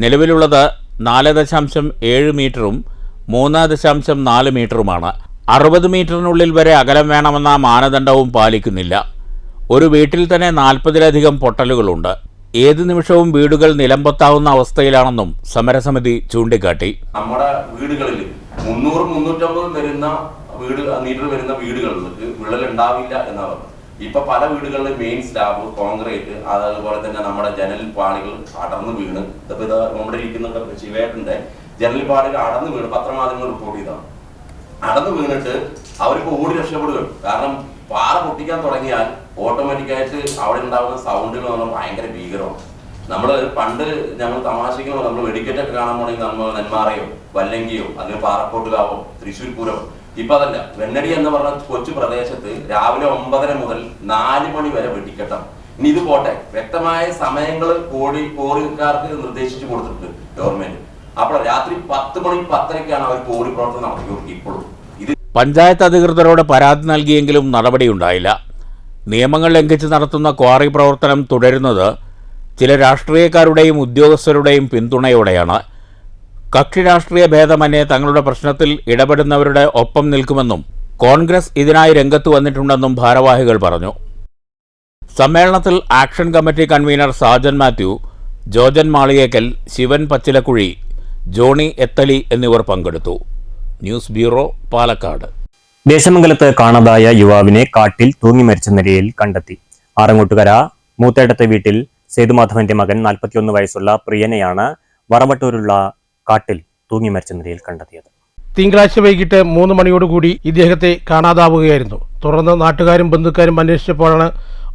നിലവിലുള്ളത് 4.7 മീറ്ററും 3.4 മീറ്ററുമാണ്. 60 മീറ്ററിനുള്ളിൽ വരെ അകലം വേണമെന്ന മാനദണ്ഡവും പാലിക്കുന്നില്ല. ഒരു വീട്ടിൽ തന്നെ 40-ലധികം പൊട്ടലുകളുണ്ട്. ഏത് നിമിഷവും വീടുകൾ നിലംപൊത്താവുന്ന അവസ്ഥയിലാണെന്നും സമരസമിതി ചൂണ്ടിക്കാട്ടി. നമ്മുടെ വീടുകളിൽ 300-350 വരുന്ന മീറ്റർ വരുന്ന വീടുകളിലേക്ക് വിള്ളൽ ഉണ്ടാവില്ല എന്നാണ്. ഇപ്പൊ പല വീടുകളിലും മെയിൻ സ്ലാബ്, കോൺക്രീറ്റ്, അതുപോലെ തന്നെ നമ്മുടെ ജനൽ പാളികൾ അടർന്നു വീണ്, ഇതിപ്പോ ഇത് നമ്മുടെ ഇരിക്കുന്ന ശിവേട്ടന്റെ ജനൽ പാളികൾ അടർന്നു വീണ് പത്രമാധ്യമങ്ങൾ റിപ്പോർട്ട് ചെയ്താണ്. അടർന്നു വീണിട്ട് അവർക്ക് ഓടി രക്ഷപ്പെടുകയാണ്. കാരണം പാറ പൊട്ടിക്കാൻ തുടങ്ങിയാൽ ഓട്ടോമാറ്റിക്കായിട്ട് അവിടെ ഉണ്ടാകുന്ന സൗണ്ടുകൾ പറഞ്ഞാൽ ഭയങ്കര ഭീകരമാണ്. നമ്മൾ പണ്ട് ഞങ്ങൾ തമാശയ്ക്ക് നമ്മൾ വെടിക്കെട്ടൊക്കെ കാണാൻ പോണെങ്കിൽ നമ്മൾ നെന്മാറയോ വല്ലങ്കിയോ അല്ലെങ്കിൽ പാറക്കോട്ടുകാവോ തൃശ്ശൂർ പൂരമോ. ഇപ്പൊ അതല്ല, വെണ്ണടി എന്ന് പറഞ്ഞ കൊച്ചു പ്രദേശത്ത് രാവിലെ 9:30 മുതൽ 4 മണി വരെ വെടിക്കെട്ടം. ഇനി ഇത് പോട്ടെ, വ്യക്തമായ സമയങ്ങൾ കോറിക്കാർക്ക് നിർദ്ദേശിച്ചു കൊടുത്തിട്ടുണ്ട് ഗവൺമെന്റ്. അപ്പോൾ രാത്രി 10 മണി 10:30ക്കാണ് അവർ കോറി പ്രവർത്തനം നടത്തിക്കൊടുക്കുക. ഇപ്പോഴും ഇത് പഞ്ചായത്ത് അധികൃതരോട് പരാതി നൽകിയെങ്കിലും നടപടിയുണ്ടായില്ല. നിയമങ്ങൾ ലംഘിച്ച് നടത്തുന്ന ക്വാറി പ്രവർത്തനം തുടരുന്നത് ചില രാഷ്ട്രീയക്കാരുടെയും ഉദ്യോഗസ്ഥരുടെയും പിന്തുണയോടെയാണ്. കക്ഷി രാഷ്ട്രീയ ഭേദമന്യേ തങ്ങളുടെ പ്രശ്നത്തിൽ ഇടപെടുന്നവരുടെ ഒപ്പം നിൽക്കുമെന്നും കോൺഗ്രസ് ഇതിനായി രംഗത്ത് വന്നിട്ടുണ്ടെന്നും ഭാരവാഹികൾ പറഞ്ഞു. സമ്മേളനത്തിൽ action committee convener Sajan Mathew, Jojan Maliyekkal, Shivan Pachilakkuzhi, Johny Ethali എന്നിവർ പങ്കെടുത്തു. News bureau, Palakkad. ദേശമംഗലത്ത് കാണാതായ യുവാവിനെ കാട്ടിൽ തൂങ്ങി മരിച്ച നിലയിൽ കണ്ടെത്തി. ആറങ്ങോട്ടുകര മൂത്തേടത്തെ വീട്ടിൽ സേതുമാധവന്റെ മകൻ 41 വയസ്സുള്ള പ്രിയനെയാണ് വറവട്ടൂരുള്ള കാട്ടിൽ തൂങ്ങി മരിച്ച നിലയിൽ കണ്ടെത്തിയത്. തിങ്കളാഴ്ച വൈകിട്ട് 3 മണിയോടുകൂടി ഇദ്ദേഹത്തെ കാണാതാവുകയായിരുന്നു. തുടർന്ന് നാട്ടുകാരും ബന്ധുക്കാരും അന്വേഷിച്ചപ്പോഴാണ്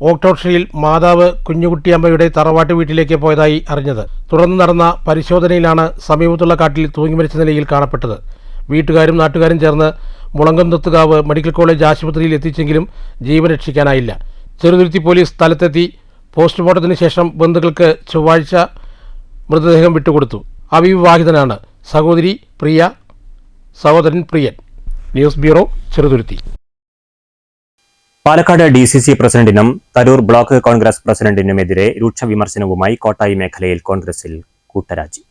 ഓട്ടോറിക്ഷയിൽ മാതാവ് കുഞ്ഞുകുട്ടിയമ്മയുടെ തറവാട്ട് വീട്ടിലേക്ക് പോയതായി അറിഞ്ഞത്. തുടർന്ന് നടന്ന പരിശോധനയിലാണ് സമീപത്തുള്ള കാട്ടിൽ തൂങ്ങി മരിച്ച നിലയിൽ കാണപ്പെട്ടത്. വീട്ടുകാരും നാട്ടുകാരും ചേർന്ന് മുളങ്കംതൊത്തുകാവ് മെഡിക്കൽ കോളേജ് ആശുപത്രിയിൽ എത്തിച്ചെങ്കിലും ജീവൻ രക്ഷിക്കാനായില്ല. ചെറുതുരുത്തി പോലീസ് സ്ഥലത്തെത്തി പോസ്റ്റ്മോർട്ടത്തിന് ശേഷം ബന്ധുക്കൾക്ക് ചൊവ്വാഴ്ച മൃതദേഹം വിട്ടുകൊടുത്തു. അവിവാഹിതനാണ്. സഹോദരി പ്രിയ, സഹോദരൻ Priyan. News bureau, Cheruthuruthy. Palakkad DCC പ്രസിഡന്റിനും തരൂർ ബ്ലോക്ക് കോൺഗ്രസ് പ്രസിഡന്റിനുമെതിരെ രൂക്ഷ വിമർശനവുമായി കോട്ടായി മേഖലയിൽ കോൺഗ്രസിൽ കൂട്ടരാജി.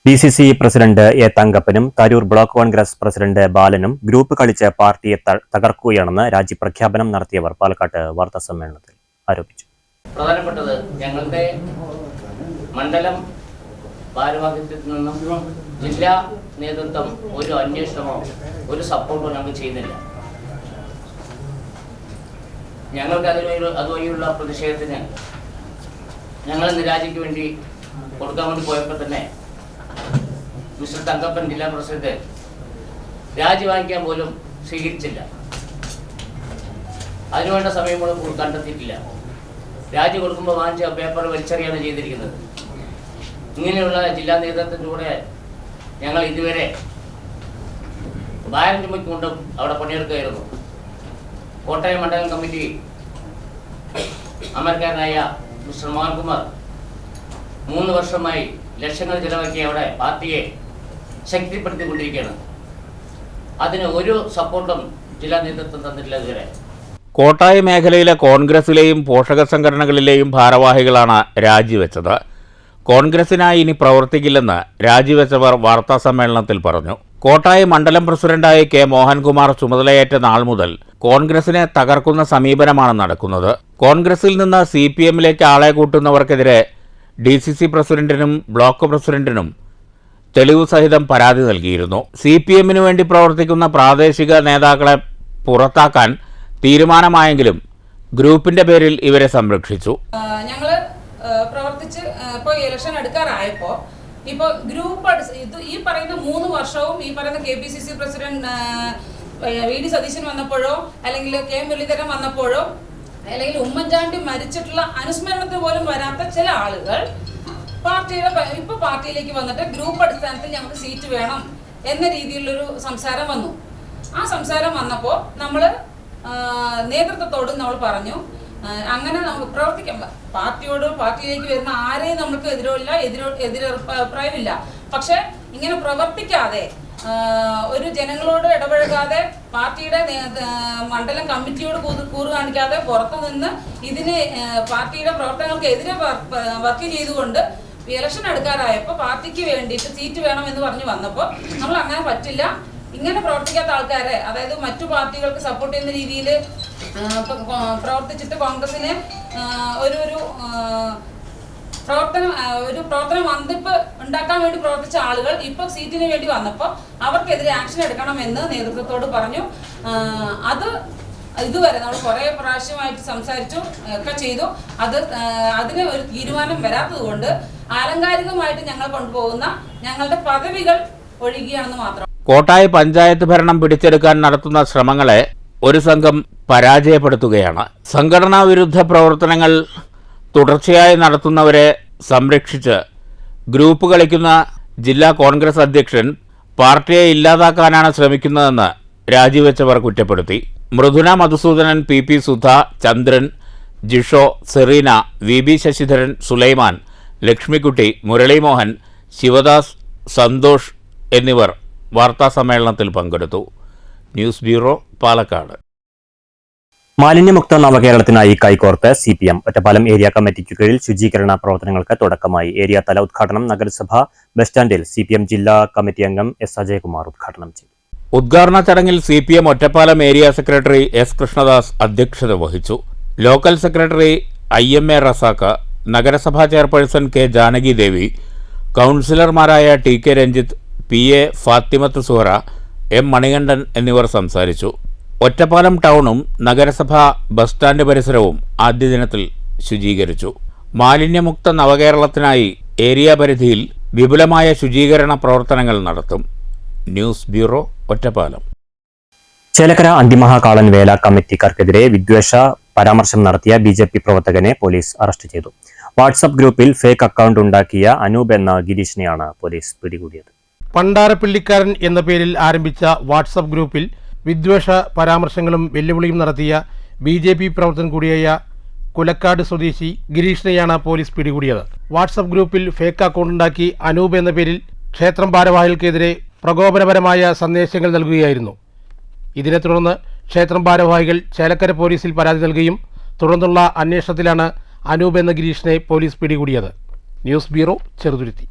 DCC പ്രസിഡന്റ് എ തങ്കപ്പനും തരൂർ ബ്ലോക്ക് കോൺഗ്രസ് പ്രസിഡന്റ് ബാലനും ഗ്രൂപ്പ് കളിച്ച് പാർട്ടിയെ തകർക്കുകയാണെന്ന് രാജ്യപ്രഖ്യാപനം നടത്തിയവർ പാലക്കാട്ട് വാർത്താസമ്മേളനത്തിൽ ആരോപിച്ചു. പ്രധാനപ്പെട്ടത് ഞങ്ങളുടെ മണ്ഡലം ഭാരവാഹിത്വത്തിൽ നിന്നും ജില്ലാ നേതൃത്വം ഒരു അന്വേഷണമോ ഒരു സപ്പോർട്ടോ ഞങ്ങൾ ചെയ്യുന്നില്ല. ഞങ്ങൾക്ക് അതുവഴിയുള്ള പ്രതിഷേധത്തിന് ഞങ്ങൾ നിരാജയ്ക്ക് വേണ്ടി കൊടുക്കാൻ വേണ്ടി പോയപ്പോൾ തന്നെ മിസ്റ്റർ തങ്കപ്പൻ ജില്ലാ പ്രസിഡന്റ് രാജി വാങ്ങിക്കാൻ പോലും സ്വീകരിച്ചില്ല. അതിനുവേണ്ട സമയം പോലും കണ്ടെത്തിയിട്ടില്ല. രാജി കൊടുക്കുമ്പോൾ വാങ്ങിച്ച പേപ്പർ വലിച്ചെറിയാണ് ചെയ്തിരിക്കുന്നത്. ഇങ്ങനെയുള്ള ജില്ലാ നേതൃത്വത്തിലൂടെ ഞങ്ങൾ ഇതുവരെ 1000 രൂപയ്ക്ക് കൊണ്ടും അവിടെ പണിയെടുക്കുകയായിരുന്നു. കോട്ടയം മണ്ഡലം കമ്മിറ്റി അമരക്കാരനായ മിസ്റ്റർ മോഹൻകുമാർ 3 വർഷമായി ലക്ഷങ്ങൾ ചിലവാക്കി അവിടെ പാർട്ടിയെ ശക്തിപ്പെടുത്തിക്കൊണ്ടിരിക്കുകയാണ്. അതിന് ഒരു സപ്പോർട്ടും ജില്ലാ നേതൃത്വം തന്നിട്ടില്ല ഇതുവരെ. കോട്ടായി മേഖലയിലെ കോൺഗ്രസിലെയും പോഷക സംഘടനകളിലെയും ഭാരവാഹികളാണ് രാജിവെച്ചത്. കോൺഗ്രസിനായി ഇനി പ്രവർത്തിക്കില്ലെന്ന് രാജിവെച്ചവർ വാർത്താസമ്മേളനത്തിൽ പറഞ്ഞു. കോട്ടായി മണ്ഡലം പ്രസിഡന്റായി കെ മോഹൻകുമാർ ചുമതലയേറ്റ നാൾ മുതൽ കോൺഗ്രസിനെ തകർക്കുന്ന സമീപനമാണ് നടക്കുന്നത്. കോൺഗ്രസിൽ നിന്ന് CPMലേക്ക് ആളെ കൂട്ടുന്നവർക്കെതിരെ DCC പ്രസിഡന്റിനും ബ്ലോക്ക് പ്രസിഡന്റിനും തെളിവ് സഹിതം പരാതി നൽകിയിരുന്നു. CPMനു വേണ്ടി പ്രവർത്തിക്കുന്ന പ്രാദേശിക നേതാക്കളെ പുറത്താക്കാൻ തീരുമാനമായെങ്കിലും ഗ്രൂപ്പിന്റെ പേരിൽ ഇവരെ സംരക്ഷിച്ചു. ഞങ്ങൾ പ്രവർത്തിച്ച് ഇപ്പോൾ ഇലക്ഷൻ എടുക്കാറായപ്പോൾ ഇപ്പോൾ ഗ്രൂപ്പ് ഇത് ഈ പറയുന്ന 3 വർഷവും ഈ പറയുന്ന KPCC പ്രസിഡന്റ് VD സതീശൻ വന്നപ്പോഴോ അല്ലെങ്കിൽ K മുരളീധരൻ വന്നപ്പോഴോ അല്ലെങ്കിൽ ഉമ്മൻചാണ്ടി മരിച്ചിട്ടുള്ള അനുസ്മരണത്തിന് പോലും വരാത്ത ചില ആളുകൾ പാർട്ടിയിലേക്ക് വന്നിട്ട് ഗ്രൂപ്പ് അടിസ്ഥാനത്തിൽ ഞങ്ങൾക്ക് സീറ്റ് വേണം എന്ന രീതിയിലുള്ളൊരു സംസാരം വന്നു. ആ സംസാരം വന്നപ്പോൾ നമ്മൾ നേതൃത്വത്തോട് നമ്മൾ പറഞ്ഞു, അങ്ങനെ നമുക്ക് പ്രവർത്തിക്കാം. പാർട്ടിയിലേക്ക് വരുന്ന ആരെയും നമുക്ക് എതിരഭിപ്രായമില്ല. പക്ഷെ ഇങ്ങനെ പ്രവർത്തിക്കാതെ ഒരു ജനങ്ങളോട് ഇടപഴകാതെ പാർട്ടിയുടെ മണ്ഡലം കമ്മിറ്റിയോട് കൂറ് കാണിക്കാതെ പുറത്തുനിന്ന് ഇതിന് പാർട്ടിയുടെ പ്രവർത്തനങ്ങൾക്ക് എതിരെ വർക്ക് ചെയ്തുകൊണ്ട് ഇലക്ഷൻ എടുക്കാറായപ്പോൾ പാർട്ടിക്ക് വേണ്ടിയിട്ട് സീറ്റ് വേണമെന്ന് പറഞ്ഞു വന്നപ്പോൾ നമ്മൾ അങ്ങനെ പറ്റില്ല, ഇങ്ങനെ പ്രവർത്തിക്കാത്ത ആൾക്കാരെ, അതായത് മറ്റു പാർട്ടികൾക്ക് സപ്പോർട്ട് ചെയ്യുന്ന രീതിയിൽ പ്രവർത്തിച്ചിട്ട് കോൺഗ്രസിനെ ഒരു പ്രവർത്തന മന്ദിപ്പ് ഉണ്ടാക്കാൻ വേണ്ടി പ്രവർത്തിച്ച ആളുകൾ ഇപ്പൊ സീറ്റിന് വേണ്ടി വന്നപ്പോൾ അവർക്കെതിരെ ആക്ഷൻ എടുക്കണമെന്ന് നേതൃത്വത്തോട് പറഞ്ഞു. അത് ഇതുവരെ നമ്മൾ കുറേ പ്രാവശ്യമായിട്ട് സംസാരിച്ചു ഒക്കെ ചെയ്തു. അതിന് ഒരു തീരുമാനം വരാത്തത് കൊണ്ട് ആലങ്കാരികമായിട്ട് ഞങ്ങൾ കൊണ്ടുപോകുന്ന ഞങ്ങളുടെ പദവികൾ ഒഴുകിയാണെന്ന് മാത്രം. കോട്ടായി പഞ്ചായത്ത് ഭരണം പിടിച്ചെടുക്കാൻ നടത്തുന്ന ശ്രമങ്ങളെ ഒരു സംഘം പരാജയപ്പെടുത്തുകയാണ്. സംഘടനാ വിരുദ്ധ പ്രവർത്തനങ്ങൾ തുടർച്ചയായി നടത്തുന്നവരെ സംരക്ഷിച്ച് ഗ്രൂപ്പ് കളിക്കുന്ന ജില്ലാ കോൺഗ്രസ് അധ്യക്ഷൻ പാർട്ടിയെ ഇല്ലാതാക്കാനാണ് ശ്രമിക്കുന്നതെന്ന് രാജിവെച്ചവർ കുറ്റപ്പെടുത്തി. മൃദുന മധുസൂദനൻ, പി സുധ, ചന്ദ്രൻ, ജിഷോ, സെറീന, വി ശശിധരൻ, സുലൈമാൻ, ലക്ഷ്മിക്കുട്ടി, മുരളീമോഹൻ, ശിവദാസ്, സന്തോഷ് എന്നിവർ വാർത്താസമ്മേളനത്തിൽ പങ്കെടുത്തു. News bureau, Palakkad. മാലിന്യമുക്ത നവകേരളത്തിനായി കൈകോർത്ത് CPM ഒറ്റപ്പാലം ഏരിയ കമ്മിറ്റിക്ക് കീഴിൽ ശുചീകരണ പ്രവർത്തനങ്ങൾക്ക് തുടക്കമായി. ഏരിയ തല ഉദ്ഘാടനം നഗരസഭ ബസ് സ്റ്റാൻഡിൽ CPM ജില്ലാ കമ്മിറ്റി അംഗം S അജയകുമാർ ഉദ്ഘാടനം ചെയ്തു. ഉദ്ഘാടന ചടങ്ങിൽ CPM Ottapalam area secretary S Krishnadas അധ്യക്ഷത വഹിച്ചു. ലോക്കൽ സെക്രട്ടറി IMA റസാഖ്, നഗരസഭാ ചെയർപേഴ്സൺ K ജാനകി ദേവി, കൗൺസിലർമാരായ TK Ranjith, PA Fathimath Suhara, M Manikandan എന്നിവർ സംസാരിച്ചു. ഒറ്റപ്പാലം ടൗണും നഗരസഭ ബസ് സ്റ്റാൻഡ് പരിസരവും ആദ്യ ദിനത്തിൽ ശുചീകരിച്ചു. മാലിന്യമുക്ത നവകേരളത്തിനായി ഏരിയ പരിധിയിൽ വിപുലമായ ശുചീകരണ പ്രവർത്തനങ്ങൾ നടത്തും. News bureau, Ottapalam. ചേലക്കര അന്തിമഹാകാളൻ വേല കമ്മിറ്റിക്കാർക്കെതിരെ വിദ്വേഷ പരാമർശം നടത്തിയ BJP പ്രവർത്തകനെ പോലീസ് അറസ്റ്റ് ചെയ്തു. വാട്സ്ആപ്പ് ഗ്രൂപ്പിൽ ഫേക്ക് അക്കൗണ്ട് ഉണ്ടാക്കിയ അനൂപ് എന്ന ഗിരീഷിനെയാണ് പോലീസ് പിടികൂടിയത്. പണ്ടാരപ്പിള്ളിക്കാരൻ എന്ന പേരിൽ ആരംഭിച്ച വാട്സ്ആപ്പ് ഗ്രൂപ്പിൽ വിദ്വേഷ പരാമർശങ്ങളും വെല്ലുവിളിയും നടത്തിയ BJP പ്രവർത്തകൻ കൂടിയായ കുലക്കാട് സ്വദേശി ഗിരീഷിനെയാണ് പോലീസ് പിടികൂടിയത്. വാട്സ്ആപ്പ് ഗ്രൂപ്പിൽ ഫേക്ക് അക്കൗണ്ട് ഉണ്ടാക്കി അനൂപ് എന്ന പേരിൽ ക്ഷേത്രം ഭാരവാഹികൾക്കെതിരെ പ്രകോപനപരമായ സന്ദേശങ്ങൾ നൽകുകയായിരുന്നു. ഇതിനെ തുടർന്ന് ക്ഷേത്രം ഭാരവാഹികൾ ചേലക്കര പോലീസിൽ പരാതി നൽകുകയും തുടർന്നുള്ള അന്വേഷണത്തിലാണ് അനൂപ് എന്ന ഗിരീഷിനെ പോലീസ് പിടികൂടിയത്. News bureau, Cheruthuruthy.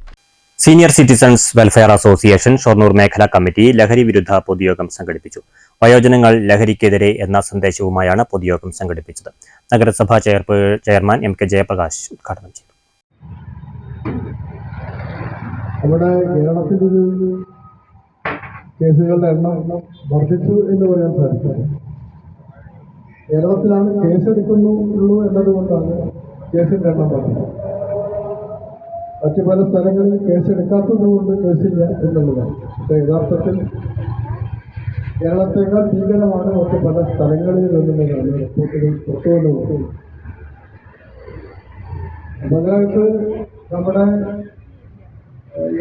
Senior citizens welfare association Shoranur മേഖലാ കമ്മിറ്റി ലഹരി വിരുദ്ധ പൊതുയോഗം സംഘടിപ്പിച്ചു. വയോജനങ്ങൾ ലഹരിക്കെതിരെ എന്ന സന്ദേശവുമായാണ് പൊതുയോഗം സംഘടിപ്പിച്ചത്. നഗരസഭാ ചെയർമാൻ MK ജയപ്രകാശ് ഉദ്ഘാടനം ചെയ്തു. നമ്മുടെ കേരളത്തിൽ കേസുകളുടെ എണ്ണം വർദ്ധിച്ചു എന്ന് പറയാൻ സാധിക്കും. കേരളത്തിലാണ് കേസെടുക്കുന്നുള്ളൂ എന്നതുകൊണ്ടാണ് കേസിൻ്റെ എണ്ണം വർദ്ധിച്ചത്. മറ്റു പല സ്ഥലങ്ങളിൽ കേസെടുക്കാത്തതുകൊണ്ട് കേസില്ല എന്നുള്ളതാണ്. പക്ഷേ യഥാർത്ഥത്തിൽ കേരളത്തേക്കാൾ ഭീകരമാണ് മറ്റു പല സ്ഥലങ്ങളിൽ എന്നുള്ളതാണ് റിപ്പോർട്ടുകൾ പുറത്തുകൊണ്ടുപോകുന്നത്. അതിനായിട്ട് നമ്മുടെ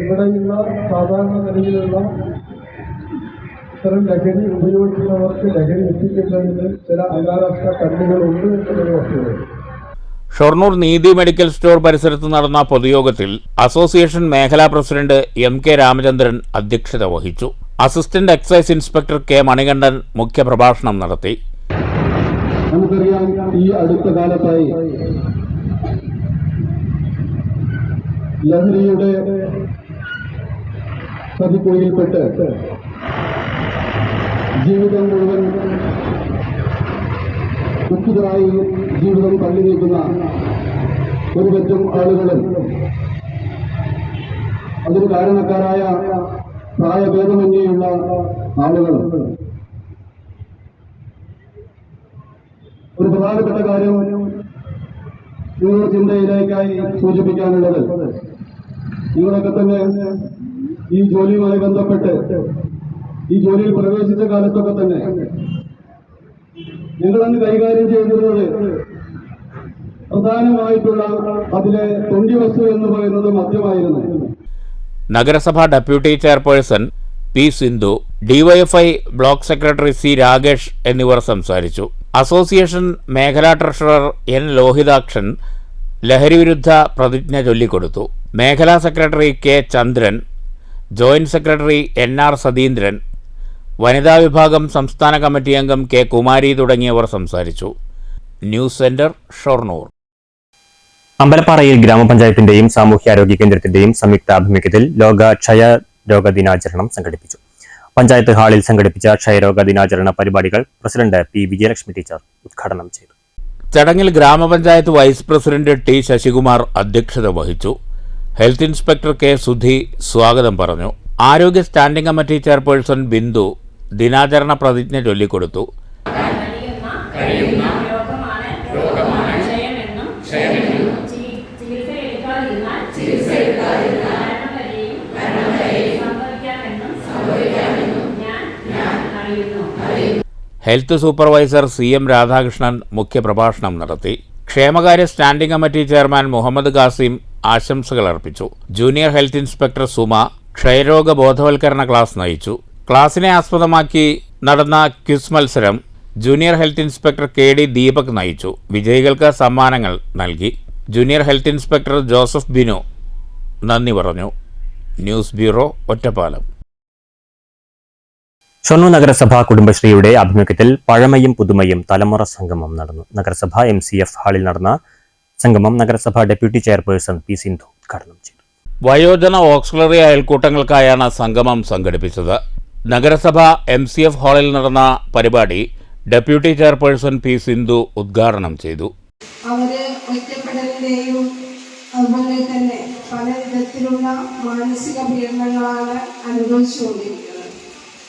ഇവിടെയുള്ള സാധാരണ നിലയിലുള്ള ഇത്തരം ലഹരി ഉപയോഗിക്കുന്നവർക്ക് ലഹരി എത്തിക്കുന്നതിന് ചില അന്താരാഷ്ട്ര കണ്ണികളുണ്ട് എന്നൊരു വസ്തുതയാണ്. ഷൊർണൂർ നീതി മെഡിക്കൽ സ്റ്റോർ പരിസരത്ത് നടന്ന പൊതുയോഗത്തിൽ അസോസിയേഷൻ മേഖലാ പ്രസിഡന്റ് MK രാമചന്ദ്രൻ അധ്യക്ഷത വഹിച്ചു. Assistant excise inspector K Manikandan മുഖ്യപ്രഭാഷണം നടത്തി. നമുക്കറിയാം, ഈ അടുത്ത കാലത്തായി ലഹരിയുടെ ചതിക്കുഴിയിൽപ്പെട്ട് ജീവിതം മുഴുവൻ ദുഃഖിതരായി ജീവിതം തള്ളി നീക്കുന്ന ഒരു പറ്റം ആളുകളും അതിന് കാരണക്കാരായ പ്രായഭേദമന്യേയുള്ള ആളുകളും. ഒരു പ്രധാനപ്പെട്ട കാര്യം നിങ്ങളുടെ ചിന്തയിലേക്കായി സൂചിപ്പിക്കാനുള്ളത്, നിങ്ങളൊക്കെ തന്നെ ഈ ജോലിയുമായി ബന്ധപ്പെട്ട് ഈ ജോലിയിൽ പ്രവേശിച്ച കാലത്തൊക്കെ തന്നെ ഞങ്ങളന്ന് കൈകാര്യം ചെയ്തിരുന്നത് പ്രധാനമായിട്ടുള്ള അതിലെ തൊണ്ടി വസ്തു എന്ന് പറയുന്നത് മദ്യമായിരുന്നു. നഗരസഭാ deputy chairperson P Sindhu, DYFI block secretary C Rakesh എന്നിവർ സംസാരിച്ചു. അസോസിയേഷൻ മേഖലാ ട്രഷറർ N ലോഹിതാക്ഷൻ ലഹരിവിരുദ്ധ പ്രതിജ്ഞ ചൊല്ലിക്കൊടുത്തു. മേഖലാ secretary K Chandran, joint secretary NR Satheendran, വനിതാ വിഭാഗം സംസ്ഥാന കമ്മിറ്റി അംഗം K കുമാരി തുടങ്ങിയവർ സംസാരിച്ചു. News centre, Shoranur. അമ്പലപ്പാറയിൽ ഗ്രാമപഞ്ചായത്തിന്റെയും സാമൂഹ്യാരോഗ്യ കേന്ദ്രത്തിന്റെയും സംയുക്ത ആഭിമുഖ്യത്തിൽ ലോക ക്ഷയരോഗ ദിനാചരണം സംഘടിപ്പിച്ചു. പഞ്ചായത്ത് ഹാളിൽ സംഘടിപ്പിച്ച ക്ഷയരോഗ ദിനാചരണ പരിപാടികൾ പ്രസിഡന്റ് P വിജയലക്ഷ്മി ടീച്ചർ ഉദ്ഘാടനം ചെയ്തു. ചടങ്ങിൽ ഗ്രാമപഞ്ചായത്ത് വൈസ് പ്രസിഡന്റ് T ശശികുമാർ അധ്യക്ഷത വഹിച്ചു. ഹെൽത്ത് ഇൻസ്പെക്ടർ K സുധി സ്വാഗതം പറഞ്ഞു. ആരോഗ്യ സ്റ്റാൻഡിംഗ് കമ്മിറ്റി ചെയർപേഴ്സൺ ബിന്ദു ദിനാചരണ പ്രതിജ്ഞ ചൊല്ലിക്കൊടുത്തു. ഹെൽത്ത് സൂപ്പർവൈസർ CM രാധാകൃഷ്ണൻ മുഖ്യപ്രഭാഷണം നടത്തി. ക്ഷേമകാര്യ standing committee chairman Muhammad Khasim ആശംസകൾ അർപ്പിച്ചു. ജൂനിയർ ഹെൽത്ത് ഇൻസ്പെക്ടർ സുമ ക്ഷയരോഗ ബോധവൽക്കരണ ക്ലാസ് നയിച്ചു. ക്ലാസിനെ ആസ്പദമാക്കി നടന്ന ക്വിസ് മത്സരം junior health inspector KD Deepak നയിച്ചു. വിജയികൾക്ക് സമ്മാനങ്ങൾ നൽകി. Junior health inspector Joseph Binu നന്ദി പറഞ്ഞു. News bureau, Ottapalam. ഷൊർണൂർ നഗരസഭ കുടുംബശ്രീയുടെ ആഭിമുഖ്യത്തിൽ പഴമയും പുതുമയും തലമുറ സംഗമം നടന്നു. നഗരസഭ MCF ഹാളിൽ നടന്ന സംഗമം നഗരസഭ ഡെപ്യൂട്ടി ചെയർപേഴ്സൺ P. സിന്ധു ഉദ്ഘാടനം ചെയ്തു. വയോജന ഓക്സിലറി അയൽക്കൂട്ടങ്ങൾക്കായാണ് സംഗമം സംഘടിപ്പിച്ചത്. നഗരസഭ MCF ഹാളിൽ നടന്ന പരിപാടി ഡെപ്യൂട്ടി ചെയർപേഴ്സൺ P. സിന്ധു ഉദ്ഘാടനം ചെയ്തു. അവര് ഒറ്റപ്പെടലിന്റെയും അതുപോലെ തന്നെ പല വിധത്തിലുള്ള മാനസിക പീഡനങ്ങളാണ് അനുഭവിച്ചുകൊണ്ടിരിക്കുന്നത്.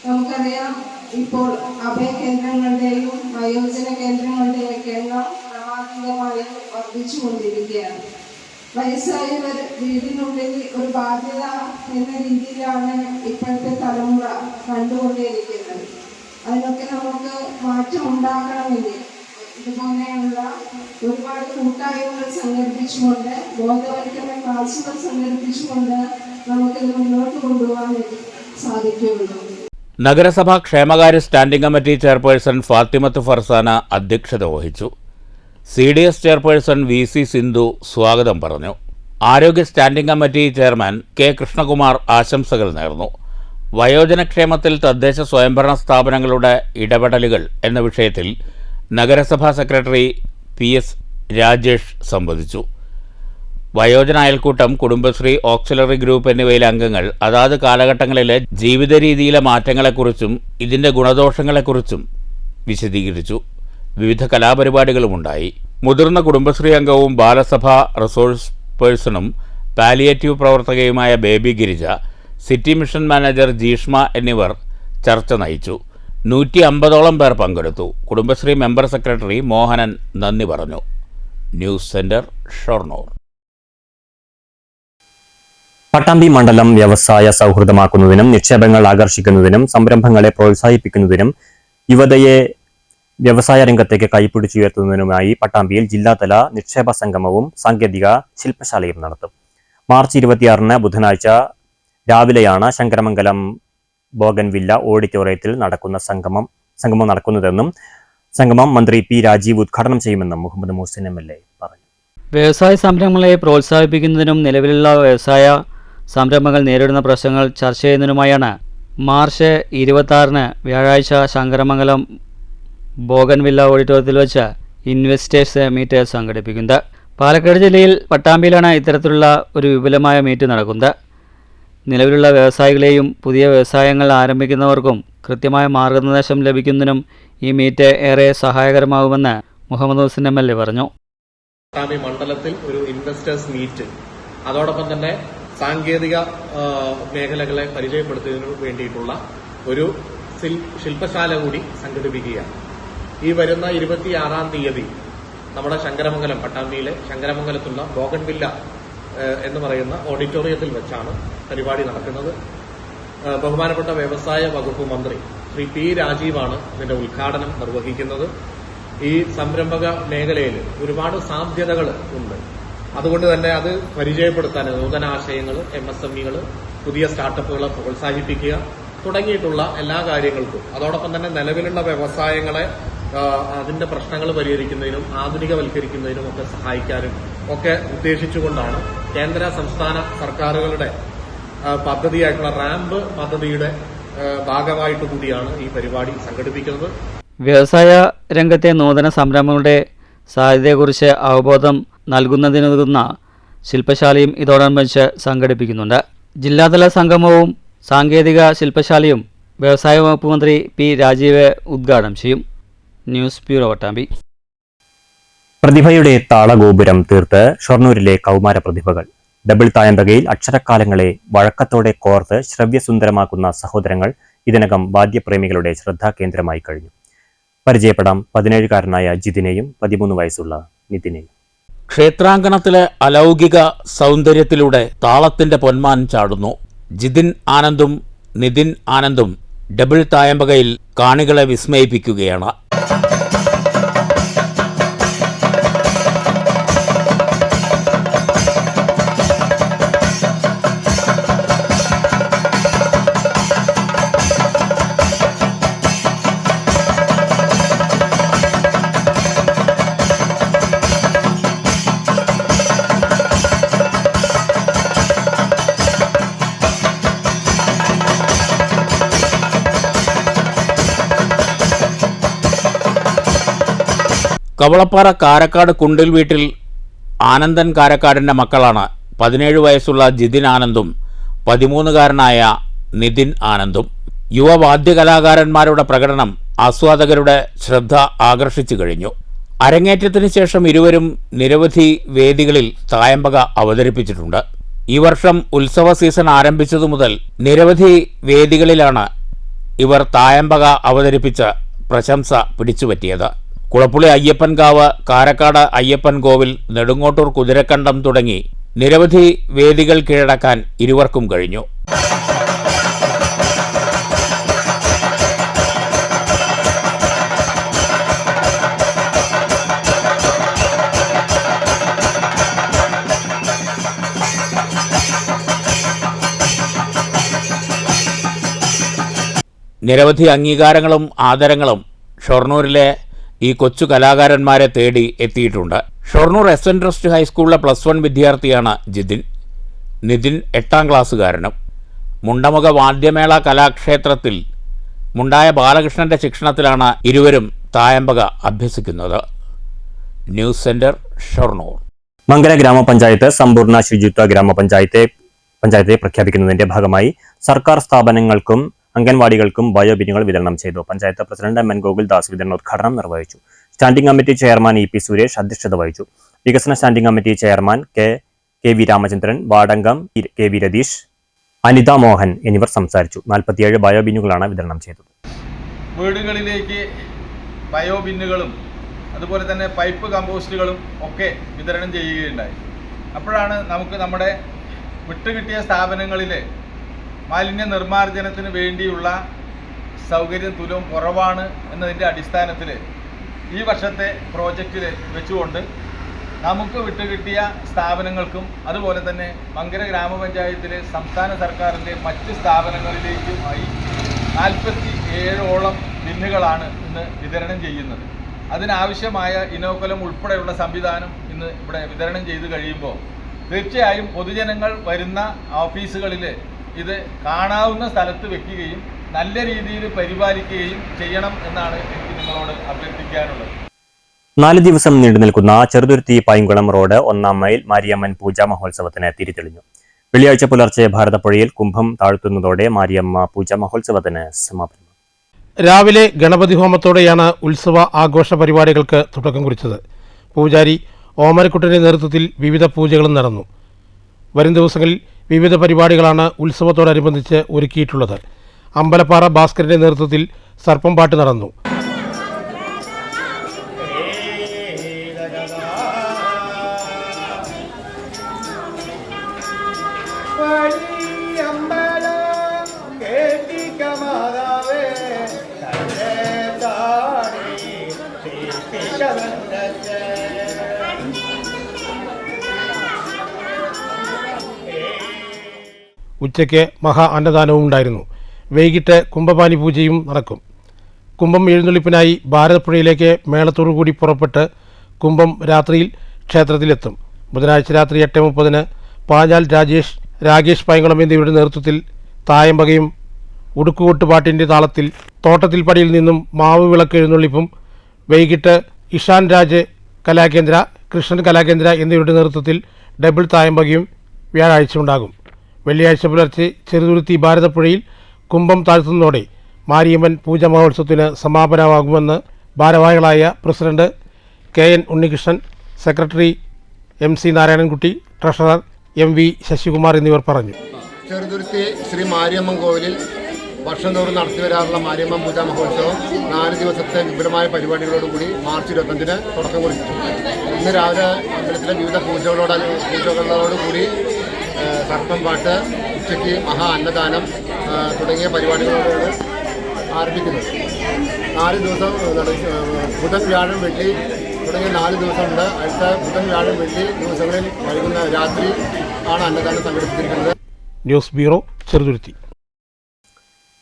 നമുക്കറിയാം, ഇപ്പോൾ അഭയകേന്ദ്രങ്ങളുടെയും വയോജന കേന്ദ്രങ്ങളുടെയൊക്കെ എണ്ണം ക്രമാതീതമായി വർദ്ധിച്ചുകൊണ്ടിരിക്കുകയാണ്. വയസ്സായവർ വീടിനുള്ളിൽ ഒരു ബാധ്യത എന്ന രീതിയിലാണ് ഇപ്പോഴത്തെ തലമുറ കണ്ടുകൊണ്ടേയിരിക്കുന്നത്. അതിനൊക്കെ നമുക്ക് മാറ്റം ഉണ്ടാക്കണമെങ്കിൽ ഇതുപോലെയുള്ള ഒരുപാട് കൂട്ടായ്മകൾ സംഘടിപ്പിച്ചുകൊണ്ട്, ബോധവൽക്കരണ ക്ലാസുകൾ സംഘടിപ്പിച്ചുകൊണ്ട് നമുക്കിത് മുന്നോട്ട് കൊണ്ടുപോകാൻ സാധിക്കുകയുള്ളൂ. നഗരസഭാ ക്ഷേമകാര്യ standing committee chairperson Fathimath Farsana അധ്യക്ഷത വഹിച്ചു. CDS ചെയർപേഴ്സൺ VC സിന്ധു സ്വാഗതം പറഞ്ഞു. ആരോഗ്യ standing committee chairman K. Krishnakumar ആശംസകൾ നേർന്നു. വയോജനക്ഷേമത്തിൽ തദ്ദേശ സ്വയംഭരണ സ്ഥാപനങ്ങളുടെ ഇടപെടലുകൾ എന്ന വിഷയത്തിൽ നഗരസഭാ സെക്രട്ടറി PS രാജേഷ് സംവദിച്ചു. വയോജന അയൽക്കൂട്ടം, കുടുംബശ്രീ, ഓക്സിലറി ഗ്രൂപ്പ് എന്നിവയിലെ അംഗങ്ങൾ അതാത് കാലഘട്ടങ്ങളിലെ ജീവിത രീതിയിലെ മാറ്റങ്ങളെക്കുറിച്ചും ഇതിൻ്റെ ഗുണദോഷങ്ങളെക്കുറിച്ചും വിശദീകരിച്ചു. വിവിധ കലാപരിപാടികളുമുണ്ടായി. മുതിർന്ന കുടുംബശ്രീ അംഗവും ബാലസഭാ റിസോഴ്സ് പേഴ്സണും പാലിയേറ്റീവ് പ്രവർത്തകയുമായ Baby Girija, city mission manager Jeeshma എന്നിവർ ചർച്ച നയിച്ചു. 150ഓളം പേർ പങ്കെടുത്തു. കുടുംബശ്രീ മെമ്പർ സെക്രട്ടറി മോഹനൻ നന്ദി പറഞ്ഞു. News centre, Shoranur. പട്ടാമ്പി മണ്ഡലം വ്യവസായ സൗഹൃദമാക്കുന്നതിനും നിക്ഷേപങ്ങൾ ആകർഷിക്കുന്നതിനും സംരംഭങ്ങളെ പ്രോത്സാഹിപ്പിക്കുന്നതിനും യുവതയെ വ്യവസായ രംഗത്തേക്ക് കൈപ്പിടിച്ചുയർത്തുന്നതിനുമായി പട്ടാമ്പിയിൽ ജില്ലാതല നിക്ഷേപ സംഗമവും സാങ്കേതിക ശില്പശാലയും നടത്തും. മാർച്ച് 26 ബുധനാഴ്ച രാവിലെയാണ് ശങ്കരമംഗലം ബോഗൻവില്ല ഓഡിറ്റോറിയത്തിൽ സംഗമം നടക്കുന്നതെന്നും സംഗമം മന്ത്രി P. രാജീവ് ഉദ്ഘാടനം ചെയ്യുമെന്നും മുഹമ്മദ് മുഹസിൻ MLA പറഞ്ഞു. വ്യവസായ സംരംഭങ്ങളെ പ്രോത്സാഹിപ്പിക്കുന്നതിനും നിലവിലുള്ള വ്യവസായ സംരംഭങ്ങൾ നേരിടുന്ന പ്രശ്നങ്ങൾ ചർച്ച ചെയ്യുന്നതിനുമായാണ് മാർച്ച് 26 വ്യാഴാഴ്ച ശങ്കരമംഗലം ബോഗൻവില്ല ഓഡിറ്റോറിയത്തിൽ വെച്ച് ഇൻവെസ്റ്റേഴ്സ് മീറ്റ് സംഘടിപ്പിക്കുന്നത്. പാലക്കാട് ജില്ലയിൽ പട്ടാമ്പിയിലാണ് ഇത്തരത്തിലുള്ള ഒരു വിപുലമായ മീറ്റ് നടക്കുന്നത്. നിലവിലുള്ള വ്യവസായികളെയും പുതിയ വ്യവസായങ്ങൾ ആരംഭിക്കുന്നവർക്കും കൃത്യമായ മാർഗനിർദ്ദേശം ലഭിക്കുന്നതിനും ഈ മീറ്റ് ഏറെ സഹായകരമാകുമെന്ന് മുഹമ്മദ് ഹുസൈൻ MLA പറഞ്ഞു. പട്ടാമ്പി മണ്ഡലത്തിൽ ഒരു ഇൻവെസ്റ്റേഴ്സ് മീറ്റ്, അതോടൊപ്പം തന്നെ സാങ്കേതിക മേഖലകളെ പരിചയപ്പെടുത്തുന്നതിന് വേണ്ടിയിട്ടുള്ള ഒരു ശില്പശാല കൂടി സംഘടിപ്പിക്കുകയാണ്. ഈ വരുന്ന 26-ാം തീയതി നമ്മുടെ ശങ്കരമംഗലം, പട്ടാമ്പിയിലെ ശങ്കരമംഗലത്തുള്ള ബോഗൻവില്ല എന്ന് പറയുന്ന ഓഡിറ്റോറിയത്തിൽ വെച്ചാണ് പരിപാടി നടക്കുന്നത്. ബഹുമാനപ്പെട്ട വ്യവസായ വകുപ്പ് മന്ത്രി ശ്രീ P. രാജീവാണ് ഇതിന്റെ ഉദ്ഘാടനം നിർവഹിക്കുന്നത്. ഈ സംരംഭക മേഖലയിൽ ഒരുപാട് സാധ്യതകൾ ഉണ്ട്. അതുകൊണ്ട് തന്നെ അത് പരിചയപ്പെടുത്താൻ നൂതനാശയങ്ങൾ, MSMEകൾ, പുതിയ സ്റ്റാർട്ടപ്പുകളെ പ്രോത്സാഹിപ്പിക്കുക തുടങ്ങിയിട്ടുള്ള എല്ലാ കാര്യങ്ങൾക്കും, അതോടൊപ്പം തന്നെ നിലവിലുള്ള വ്യവസായങ്ങളെ അതിന്റെ പ്രശ്നങ്ങൾ പരിഹരിക്കുന്നതിനും ആധുനികവൽക്കരിക്കുന്നതിനും ഒക്കെ സഹായിക്കാനും ഒക്കെ ഉദ്ദേശിച്ചുകൊണ്ടാണ് കേന്ദ്ര സംസ്ഥാന സർക്കാരുകളുടെ പദ്ധതിയായിട്ടുള്ള റാമ്പ് പദ്ധതിയുടെ ഭാഗമായിട്ട് കൂടിയാണ് ഈ പരിപാടി സംഘടിപ്പിക്കുന്നത്. വ്യവസായ രംഗത്തെ നൂതന സംരംഭങ്ങളുടെ സാധ്യതയെക്കുറിച്ച് അവബോധം നൽകുന്നതിനുതകുന്ന ശില്പശാലയും ഇതോടനുബന്ധിച്ച് സംഘടിപ്പിക്കുന്നുണ്ട്. ജില്ലാതല സംഗമവും സാങ്കേതിക ശില്പശാലയും വ്യവസായ വകുപ്പ് മന്ത്രി P. രാജീവ് ഉദ്ഘാടനം ചെയ്യും. News bureau, Pattambi. പ്രതിഭയുടെ താളഗോപുരം തീർത്ത് ഷൊർണൂരിലെ കൗമാര പ്രതിഭകൾ. ഡബിൾ തായമ്പകയിൽ അക്ഷരക്കാലങ്ങളെ വഴക്കത്തോടെ കോർത്ത് ശ്രവ്യസുന്ദരമാക്കുന്ന സഹോദരങ്ങൾ ഇതിനകം വാദ്യപ്രേമികളുടെ ശ്രദ്ധാകേന്ദ്രമായി കഴിഞ്ഞു. പരിചയപ്പെടാം 17-കാരനായ ജിതിനെയും 13 വയസ്സുള്ള നിതിനെയും. ക്ഷേത്രാങ്കണത്തിലെ അലൗകിക സൗന്ദര്യത്തിലൂടെ താളത്തിന്റെ പൊന്മാൻ ചാടുന്നു. ജിതിൻ ആനന്ദും നിതിൻ ആനന്ദും ഡബിൾ തായമ്പകയിൽ കാണികളെ വിസ്മയിപ്പിക്കുകയാണ്. കവളപ്പാറ കാരക്കാട് കുണ്ടിൽ വീട്ടിൽ ആനന്ദൻ കാരക്കാടിൻ്റെ മക്കളാണ് 17 വയസ്സുള്ള ജിതിൻ ആനന്ദും 13-കാരനായ നിതിൻ ആനന്ദും. യുവ വാദ്യകലാകാരന്മാരുടെ പ്രകടനം ആസ്വാദകരുടെ ശ്രദ്ധ ആകർഷിച്ചു കഴിഞ്ഞു. അരങ്ങേറ്റത്തിന് ശേഷം ഇരുവരും നിരവധി വേദികളിൽ തായമ്പക അവതരിപ്പിച്ചിട്ടുണ്ട്. ഈ വർഷം ഉത്സവ സീസൺ ആരംഭിച്ചതു മുതൽ നിരവധി വേദികളിലാണ് ഇവർ തായമ്പക അവതരിപ്പിച്ച് പ്രശംസ പിടിച്ചുപറ്റിയത്. കുളപ്പുള്ളി അയ്യപ്പൻകാവ്, കാരക്കാട് അയ്യപ്പൻ കോവിൽ, നെടുങ്ങോട്ടൂർ കുതിരക്കണ്ടം തുടങ്ങി നിരവധി വേദികൾ കീഴടക്കാൻ ഇരുവർക്കും കഴിഞ്ഞു. നിരവധി അംഗീകാരങ്ങളും ആദരങ്ങളും ഷൊർണൂരിലെ ഈ കൊച്ചു കലാകാരന്മാരെ തേടി എത്തിയിട്ടുണ്ട്. ഷൊർണൂർ എസ് എൻ ട്രസ്റ്റ് ഹൈസ്കൂളിലെ +1 വിദ്യാർത്ഥിയാണ് ജിതിൻ. നിതിൻ 8ാം ക്ലാസ്സുകാരനും. മുണ്ടമുഖ വാദ്യമേള കലാക്ഷേത്രത്തിൽ മുണ്ടായ ബാലകൃഷ്ണന്റെ ശിക്ഷണത്തിലാണ് ഇരുവരും തായമ്പക അഭ്യസിക്കുന്നത്. News centre, Shoranur. മങ്കര ഗ്രാമപഞ്ചായത്ത് സമ്പൂർണ്ണ ശുചിത്വ ഗ്രാമപഞ്ചായത്തെ പ്രഖ്യാപിക്കുന്നതിന്റെ ഭാഗമായി സർക്കാർ സ്ഥാപനങ്ങൾക്കും അംഗൻവാടികൾക്കും ബയോബിനുകൾ വിതരണം ചെയ്തു. പഞ്ചായത്ത് പ്രസിഡന്റ് MN ഗോകുൽദാസ് വിതരണോദ്ഘാടനം നിർവഹിച്ചു. Standing committee chairman EP Suresh അധ്യക്ഷത വഹിച്ചു. വികസന സ്റ്റാൻഡിംഗ് കമ്മിറ്റി ചെയർമാൻ കെ.വി. രാമചന്ദ്രൻ, വാർഡംഗം KV രതീഷ്, അനിത മോഹൻ എന്നിവർ സംസാരിച്ചു. 47 ബയോബിനുകളാണ് വിതരണം ചെയ്തത്. വീടുകളിലേക്ക് ബയോബിന്നുകളും അതുപോലെ തന്നെ പൈപ്പ് കമ്പോസ്റ്റുകളും ഒക്കെ വിതരണം ചെയ്യുകയുണ്ടായി. അപ്പോഴാണ് നമുക്ക് നമ്മുടെ വിട്ടുകിട്ടിയ സ്ഥാപനങ്ങളിലെ മാലിന്യ നിർമ്മാർജ്ജനത്തിന് വേണ്ടിയുള്ള സൗകര്യം തുലവും കുറവാണ് എന്നതിൻ്റെ അടിസ്ഥാനത്തിൽ ഈ വർഷത്തെ പ്രോജക്റ്റിൽ വെച്ചുകൊണ്ട് നമുക്ക് വിട്ടുകിട്ടിയ സ്ഥാപനങ്ങൾക്കും അതുപോലെ തന്നെ മങ്കര ഗ്രാമപഞ്ചായത്തിലെ സംസ്ഥാന സർക്കാരിൻ്റെ മറ്റ് സ്ഥാപനങ്ങളിലേക്കുമായി 47ഓളം ബിന്നുകളാണ് ഇന്ന് വിതരണം ചെയ്യുന്നത്. അതിനാവശ്യമായ ഇനോക്കുലം ഉൾപ്പെടെയുള്ള സംവിധാനം ഇന്ന് ഇവിടെ വിതരണം ചെയ്ത് കഴിയുമ്പോൾ തീർച്ചയായും പൊതുജനങ്ങൾ വരുന്ന ഓഫീസുകളിൽ ഇത് കാണാവുന്ന സ്ഥലത്ത് വെക്കുകയും നല്ല രീതിയിൽ പരിപാലിക്കുകയും ചെയ്യണം എന്നാണ് എനിക്ക് നിങ്ങളോട് അഭ്യർത്ഥിക്കാനുള്ളത്. 4 ദിവസം നീണ്ടു നിൽക്കുന്ന ചെറുതുരുത്തി പൈങ്കുളം റോഡ് 1-ാം മൈൽ മാരിയമ്മൻ പൂജാ മഹോത്സവത്തിന് തിരിതെളിഞ്ഞു. വെള്ളിയാഴ്ച പുലർച്ചെ ഭാരതപ്പുഴയിൽ കുംഭം താഴ്ത്തുന്നതോടെ മാരിയമ്മ പൂജാ മഹോത്സവത്തിന് സമാപനം. രാവിലെ ഗണപതി ഹോമത്തോടെയാണ് ഉത്സവ ആഘോഷ പരിപാടികൾക്ക് തുടക്കം കുറിച്ചത്. പൂജാരി ഓമനക്കുട്ടന്റെ നേതൃത്വത്തിൽ വിവിധ പൂജകളും നടന്നു. വരും ദിവസങ്ങളിൽ വിവിധ പരിപാടികളാണ് ഉത്സവത്തോടനുബന്ധിച്ച് ഒരുക്കിയിട്ടുള്ളത്. അമ്പലപ്പാറ ഭാസ്കരന്റെ നേതൃത്വത്തിൽ സർപ്പം പാട്ട് നടന്നു. ഉച്ചയ്ക്ക് മഹാ അന്നദാനവും ഉണ്ടായിരുന്നു. വൈകിട്ട് കുംഭപാനി പൂജയും നടക്കും. കുംഭം എഴുന്നള്ളിപ്പിനായി ഭാരതപ്പുഴയിലേക്ക് മേളത്തോടുകൂടി പുറപ്പെട്ട് കുംഭം രാത്രിയിൽ ക്ഷേത്രത്തിലെത്തും. ബുധനാഴ്ച രാത്രി 8:30 പാഞ്ഞാൽ രാകേഷ് പൈങ്കുളം എന്നിവരുടെ നേതൃത്വത്തിൽ തായമ്പകയും ഉടുക്കുകൊട്ടുപാട്ടിൻ്റെ താളത്തിൽ തോട്ടത്തിൽ പടിയിൽ നിന്നും മാവ് വിളക്ക് എഴുന്നള്ളിപ്പും വൈകിട്ട് ഇഷാൻ രാജ് കലാകേന്ദ്ര, കൃഷ്ണൻ കലാകേന്ദ്ര എന്നിവരുടെ നേതൃത്വത്തിൽ ഡബിൾ തായമ്പകയും വ്യാഴാഴ്ച ഉണ്ടാകും. വെള്ളിയാഴ്ച പുലർച്ചെ ചെറുതുരുത്തി ഭാരതപ്പുഴയിൽ കുംഭം താഴ്ത്തുന്നതോടെ മാരിയമ്മൻ പൂജാ മഹോത്സവത്തിന് സമാപനമാകുമെന്ന് ഭാരവാഹികളായ president KN Unnikrishnan, secretary MC Narayanankutty, treasurer MV Sasikumar എന്നിവർ പറഞ്ഞു. ചെറുതുരുത്തി ശ്രീ മാരിയമ്മൻ കോവിലിൽ വർഷം തോറും നടത്തിവരാറുള്ള മാരിയമ്മൻ പൂജാ മഹോത്സവം 4 ദിവസത്തെ വിപുലമായ പരിപാടികളോടുകൂടി മാർച്ച് 25-ന് തുടക്കം കുറിച്ചു. ഇന്ന് രാവിലെ അമ്പലത്തിലെ വിവിധ പൂജകളോടുകൂടി സർപ്പം പാട്ട്, ഉച്ചയ്ക്ക് മഹാ അന്നദാനം തുടങ്ങിയ പരിപാടികളോടാണ് ആരംഭിക്കുന്നത്. 4 ദിവസം ബുധൻ, വ്യാഴം, വെള്ളി തുടങ്ങിയ 4 ദിവസമുണ്ട്. അടുത്ത ബുധൻ, വ്യാഴം, വെള്ളി ദിവസങ്ങളിൽ വൈകുന്ന രാത്രി ആണ് അന്നദാനം സംഘടിപ്പിച്ചിരിക്കുന്നത്. News bureau, Cheruthuruthy.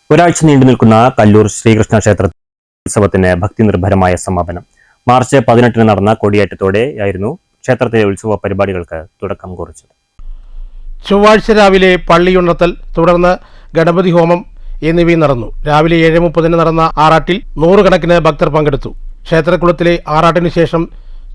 ഒരാഴ്ച നീണ്ടു നിൽക്കുന്ന കല്ലൂർ ശ്രീകൃഷ്ണ ക്ഷേത്ര ഉത്സവത്തിന് ഭക്തി നിർഭരമായ സമാപനം. മാർച്ച് 18-ന് നടന്ന കൊടിയേറ്റത്തോടെയായിരുന്നു ക്ഷേത്രത്തിലെ ഉത്സവ പരിപാടികൾക്ക് തുടക്കം കുറിച്ചത്. ചൊവ്വാഴ്ച രാവിലെ പള്ളിയുണർത്തൽ, തുടർന്ന് ഗണപതി ഹോമം എന്നിവയും നടന്നു. രാവിലെ 7:30 നടന്ന ആറാട്ടിൽ 100 കണക്കിന് ഭക്തർ പങ്കെടുത്തു. ക്ഷേത്രക്കുളത്തിലെ ആറാട്ടിന് ശേഷം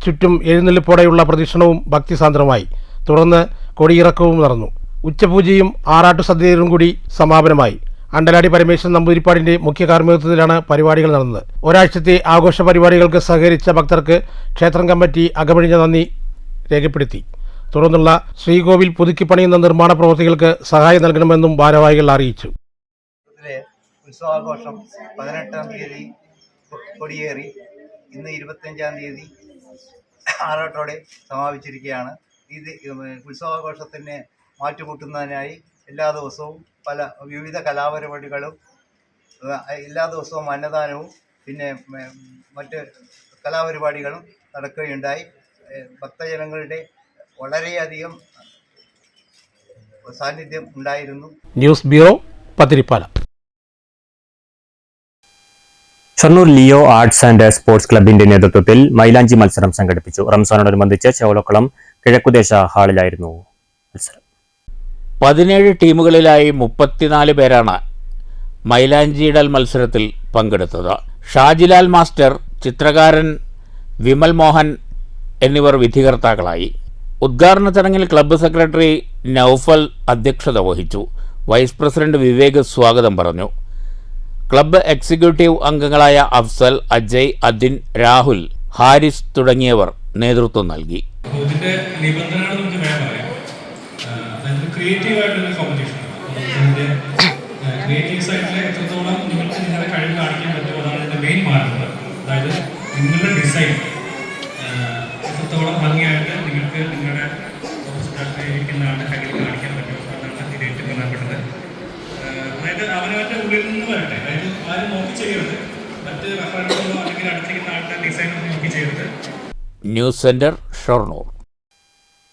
ചുറ്റും എഴുന്നള്ളിപ്പോടെയുള്ള പ്രദക്ഷിണവും ഭക്തിസാന്ദ്രമായി. തുടർന്ന് കൊടിയിറക്കവും നടന്നു. ഉച്ചപൂജയും ആറാട്ടു സദ്യയും കൂടി സമാപനമായി. അണ്ടലാടി പരമേശ്വരൻ നമ്പൂതിരിപ്പാടിന്റെ മുഖ്യ കാർമ്മികത്വത്തിലാണ് പരിപാടികൾ നടന്നത്. ഒരാഴ്ചത്തെ ആഘോഷ പരിപാടികൾക്ക് സഹകരിച്ച ഭക്തർക്ക് ക്ഷേത്രം കമ്മിറ്റി അകമഴിഞ്ഞ നന്ദി രേഖപ്പെടുത്തി. തുടർന്നുള്ള ശ്രീകോവിൽ പുതുക്കി പണിയുന്ന നിർമ്മാണ പ്രവൃത്തികൾക്ക് സഹായം നൽകണമെന്നും ഭാരവാഹികൾ അറിയിച്ചു. ഉത്സവാഘോഷം 18-ാം തീയതി കൊടിയേറി ഇന്ന് 25-ാം തീയതി ആറാട്ടോടെ സമാപിച്ചിരിക്കുകയാണ്. ഇത് ഉത്സവാഘോഷത്തിന് മാറ്റുകൂട്ടുന്നതിനായി എല്ലാ ദിവസവും വിവിധ കലാപരിപാടികളും എല്ലാ ദിവസവും അന്നദാനവും പിന്നെ മറ്റ് കലാപരിപാടികളും നടക്കുകയുണ്ടായി. ഭക്തജനങ്ങളുടെ വളരെയധികം സാന്നിധ്യം ഉണ്ടായിരുന്നു. News bureau, Pathirippala. Shoranur Leo arts and sports ക്ലബിന്റെ നേതൃത്വത്തിൽ മൈലാഞ്ചി മത്സരം സംഘടിപ്പിച്ചു. റംസാനോടനുബന്ധിച്ച് ചെവലക്കുളം കിഴക്കുദേശ ഹാളിലായിരുന്നു മത്സരം. 17 ടീമുകളിലായി 34 പേരാണ് മൈലാഞ്ചിയിടൽ മത്സരത്തിൽ പങ്കെടുത്തത്. ഷാജിലാൽ മാസ്റ്റർ, ചിത്രകാരൻ വിമൽ മോഹൻ എന്നിവർ വിധികർത്താക്കളായി. ഉദ്ഘാടന ചടങ്ങിൽ ക്ലബ്ബ് സെക്രട്ടറി നൌഫൽ അധ്യക്ഷത വഹിച്ചു. വൈസ് പ്രസിഡന്റ് വിവേക് സ്വാഗതം പറഞ്ഞു. ക്ലബ്ബ് എക്സിക്യൂട്ടീവ് അംഗങ്ങളായ അഫ്സൽ, അജയ്, അദിൻ, രാഹുൽ, ഹാരിസ് തുടങ്ങിയവർ നേതൃത്വം നൽകി. ഇതിന്റെ നിബന്ധനകൾ നമുക്ക് വേറെ പറയാം. അതായത് ക്രിയേറ്റീവ് ആയിട്ടുള്ള കോമ്പറ്റീഷൻ, ക്രിയേറ്റീവ് സൈഡിൽ എത്രത്തോളം നിങ്ങൾക്ക് നിങ്ങളുടെ കഴിവ് കാണിക്കാൻ പറ്റും അതാണ് ഇതിന്റെ മെയിൻ മാർഗം. അതായത് നിങ്ങളുടെ ഡിസൈൻ എത്രത്തോളം ഭംഗിയായിട്ട് നിങ്ങൾക്ക് നിങ്ങളുടെ ഓപ്പോസിറ്റ് ആളുടെ കഴിവ് കാണിക്കാൻ പറ്റും അതാണ് ഇതിൽ ഏറ്റവും പ്രധാനപ്പെട്ടത്. അതായത് അവനവൻ്റെ ഉള്ളിൽ നിന്ന് വരട്ടെ, അതായത് ആരും നോക്കി ചെയ്യരുത്, മറ്റ് റെഫറൻസുകളോ അല്ലെങ്കിൽ അടുത്തിരിക്കുന്ന ആളുടെ ഡിസൈനോ നോക്കി ചെയ്യരുത്. News centre, Shoranur.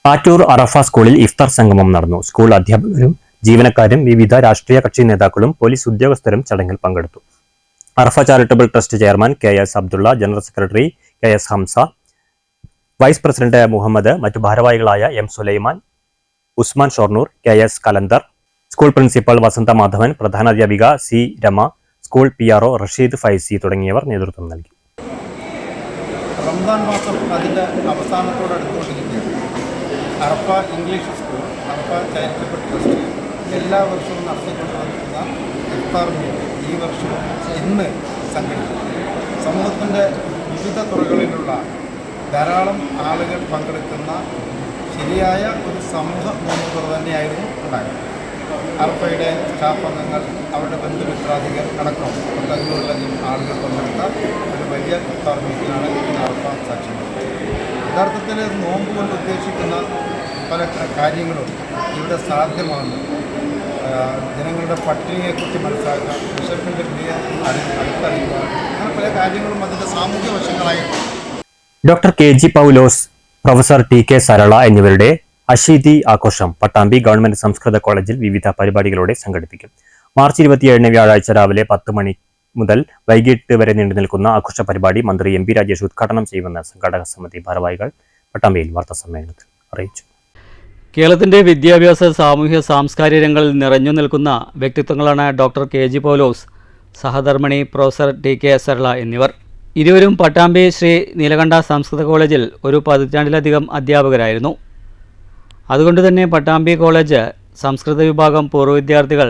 ആറ്റൂർ അറഫ സ്കൂളിൽ ഇഫ്താർ സംഗമം നടന്നു. സ്കൂൾ അധ്യാപകരും ജീവനക്കാരും വിവിധ രാഷ്ട്രീയ കക്ഷി നേതാക്കളും പോലീസ് ഉദ്യോഗസ്ഥരും ചടങ്ങിൽ പങ്കെടുത്തു. Arafa charitable trust chairman KS Abdulla, general secretary KS Hamsa, vice president Muhammad, മറ്റു ഭാരവാഹികളായ M Sulaiman, Usman Shoranur, KS Kalanthar, school principal Vasantha Madhavan, പ്രധാനാധ്യാപിക C Rema, school PRO Rasheed Faizi തുടങ്ങിയവർ നേതൃത്വം നൽകി. റംസാൻ മാസം അതിൻ്റെ അവസാനത്തോട് അടുത്തുകൊണ്ടിരിക്കുകയാണ്. Arafa English school, Arafa charitable trust എല്ലാ വർഷവും നടത്തിക്കൊണ്ടുവരുന്ന ഇഫ്താർ മീൽ ഈ വർഷവും ഇന്ന് സംഘടിപ്പിച്ചു. സമൂഹത്തിൻ്റെ വിവിധ തുറകളിലുള്ള ധാരാളം ആളുകൾ പങ്കെടുക്കുന്ന ശരിയായ ഒരു സമൂഹ മുൻതുറ തന്നെയായിരുന്നു ഉണ്ടാകുന്നത്. അർഫയുടെ സ്റ്റാഫ് അംഗങ്ങൾ, അവരുടെ ബന്ധുമിത്രാദികൾ അടക്കം 500-ലധികം ആളുകൾ പങ്കെടുത്ത ഒരു വലിയ ഇഫ്താർ മീറ്റിനാണ് ഇന്ന് അർഫ സാക്ഷ്യം. യഥാർത്ഥത്തിൽ നോമ്പ് കൊണ്ട് ഉദ്ദേശിക്കുന്ന പല കാര്യങ്ങളും ഇവിടെ സാധ്യമാകുന്നു. ജനങ്ങളുടെ പട്ടിണിയെക്കുറിച്ച് മനസ്സിലാക്കുക, വിശപ്പിൻ്റെ വില അടുത്തറിയുക, അങ്ങനെ പല കാര്യങ്ങളും അതിൻ്റെ സാമൂഹ്യ വശങ്ങളായിട്ട്. ഡോക്ടർ KG പൗലോസ്, പ്രൊഫസർ TK സരള എന്നിവരുടെ അശീതി ആഘോഷം പട്ടാമ്പി ഗവൺമെന്റ് സംസ്കൃത കോളേജിൽ വിവിധ പരിപാടികളോടെ സംഘടിപ്പിക്കും. മാർച്ച് 27 വ്യാഴാഴ്ച രാവിലെ 10 മണി മുതൽ വൈകിട്ട് വരെ നീണ്ടു നിൽക്കുന്ന ആഘോഷ പരിപാടി മന്ത്രി MP രാജേഷ് ഉദ്ഘാടനം ചെയ്യുമെന്ന് സംഘാടക സമിതി ഭാരവാഹികൾ പട്ടാമ്പിയിൽ വാർത്താസമ്മേളനത്തിൽ അറിയിച്ചു. കേരളത്തിന്റെ വിദ്യാഭ്യാസ, സാമൂഹ്യ, സാംസ്കാരിക രംഗങ്ങളിൽ നിറഞ്ഞു നിൽക്കുന്ന വ്യക്തിത്വങ്ങളാണ് ഡോക്ടർ KG പൗലോസ്, സഹധർമ്മിണി പ്രൊഫസർ TK സരള എന്നിവർ. ഇരുവരും പട്ടാമ്പി ശ്രീ നീലകണ്ഠ സംസ്കൃത കോളേജിൽ ഒരു 10 അധ്യാപകരായിരുന്നു. അതുകൊണ്ട് തന്നെ പട്ടാമ്പി കോളേജ് സംസ്കൃത വിഭാഗം പൂർവ്വ വിദ്യാർത്ഥികൾ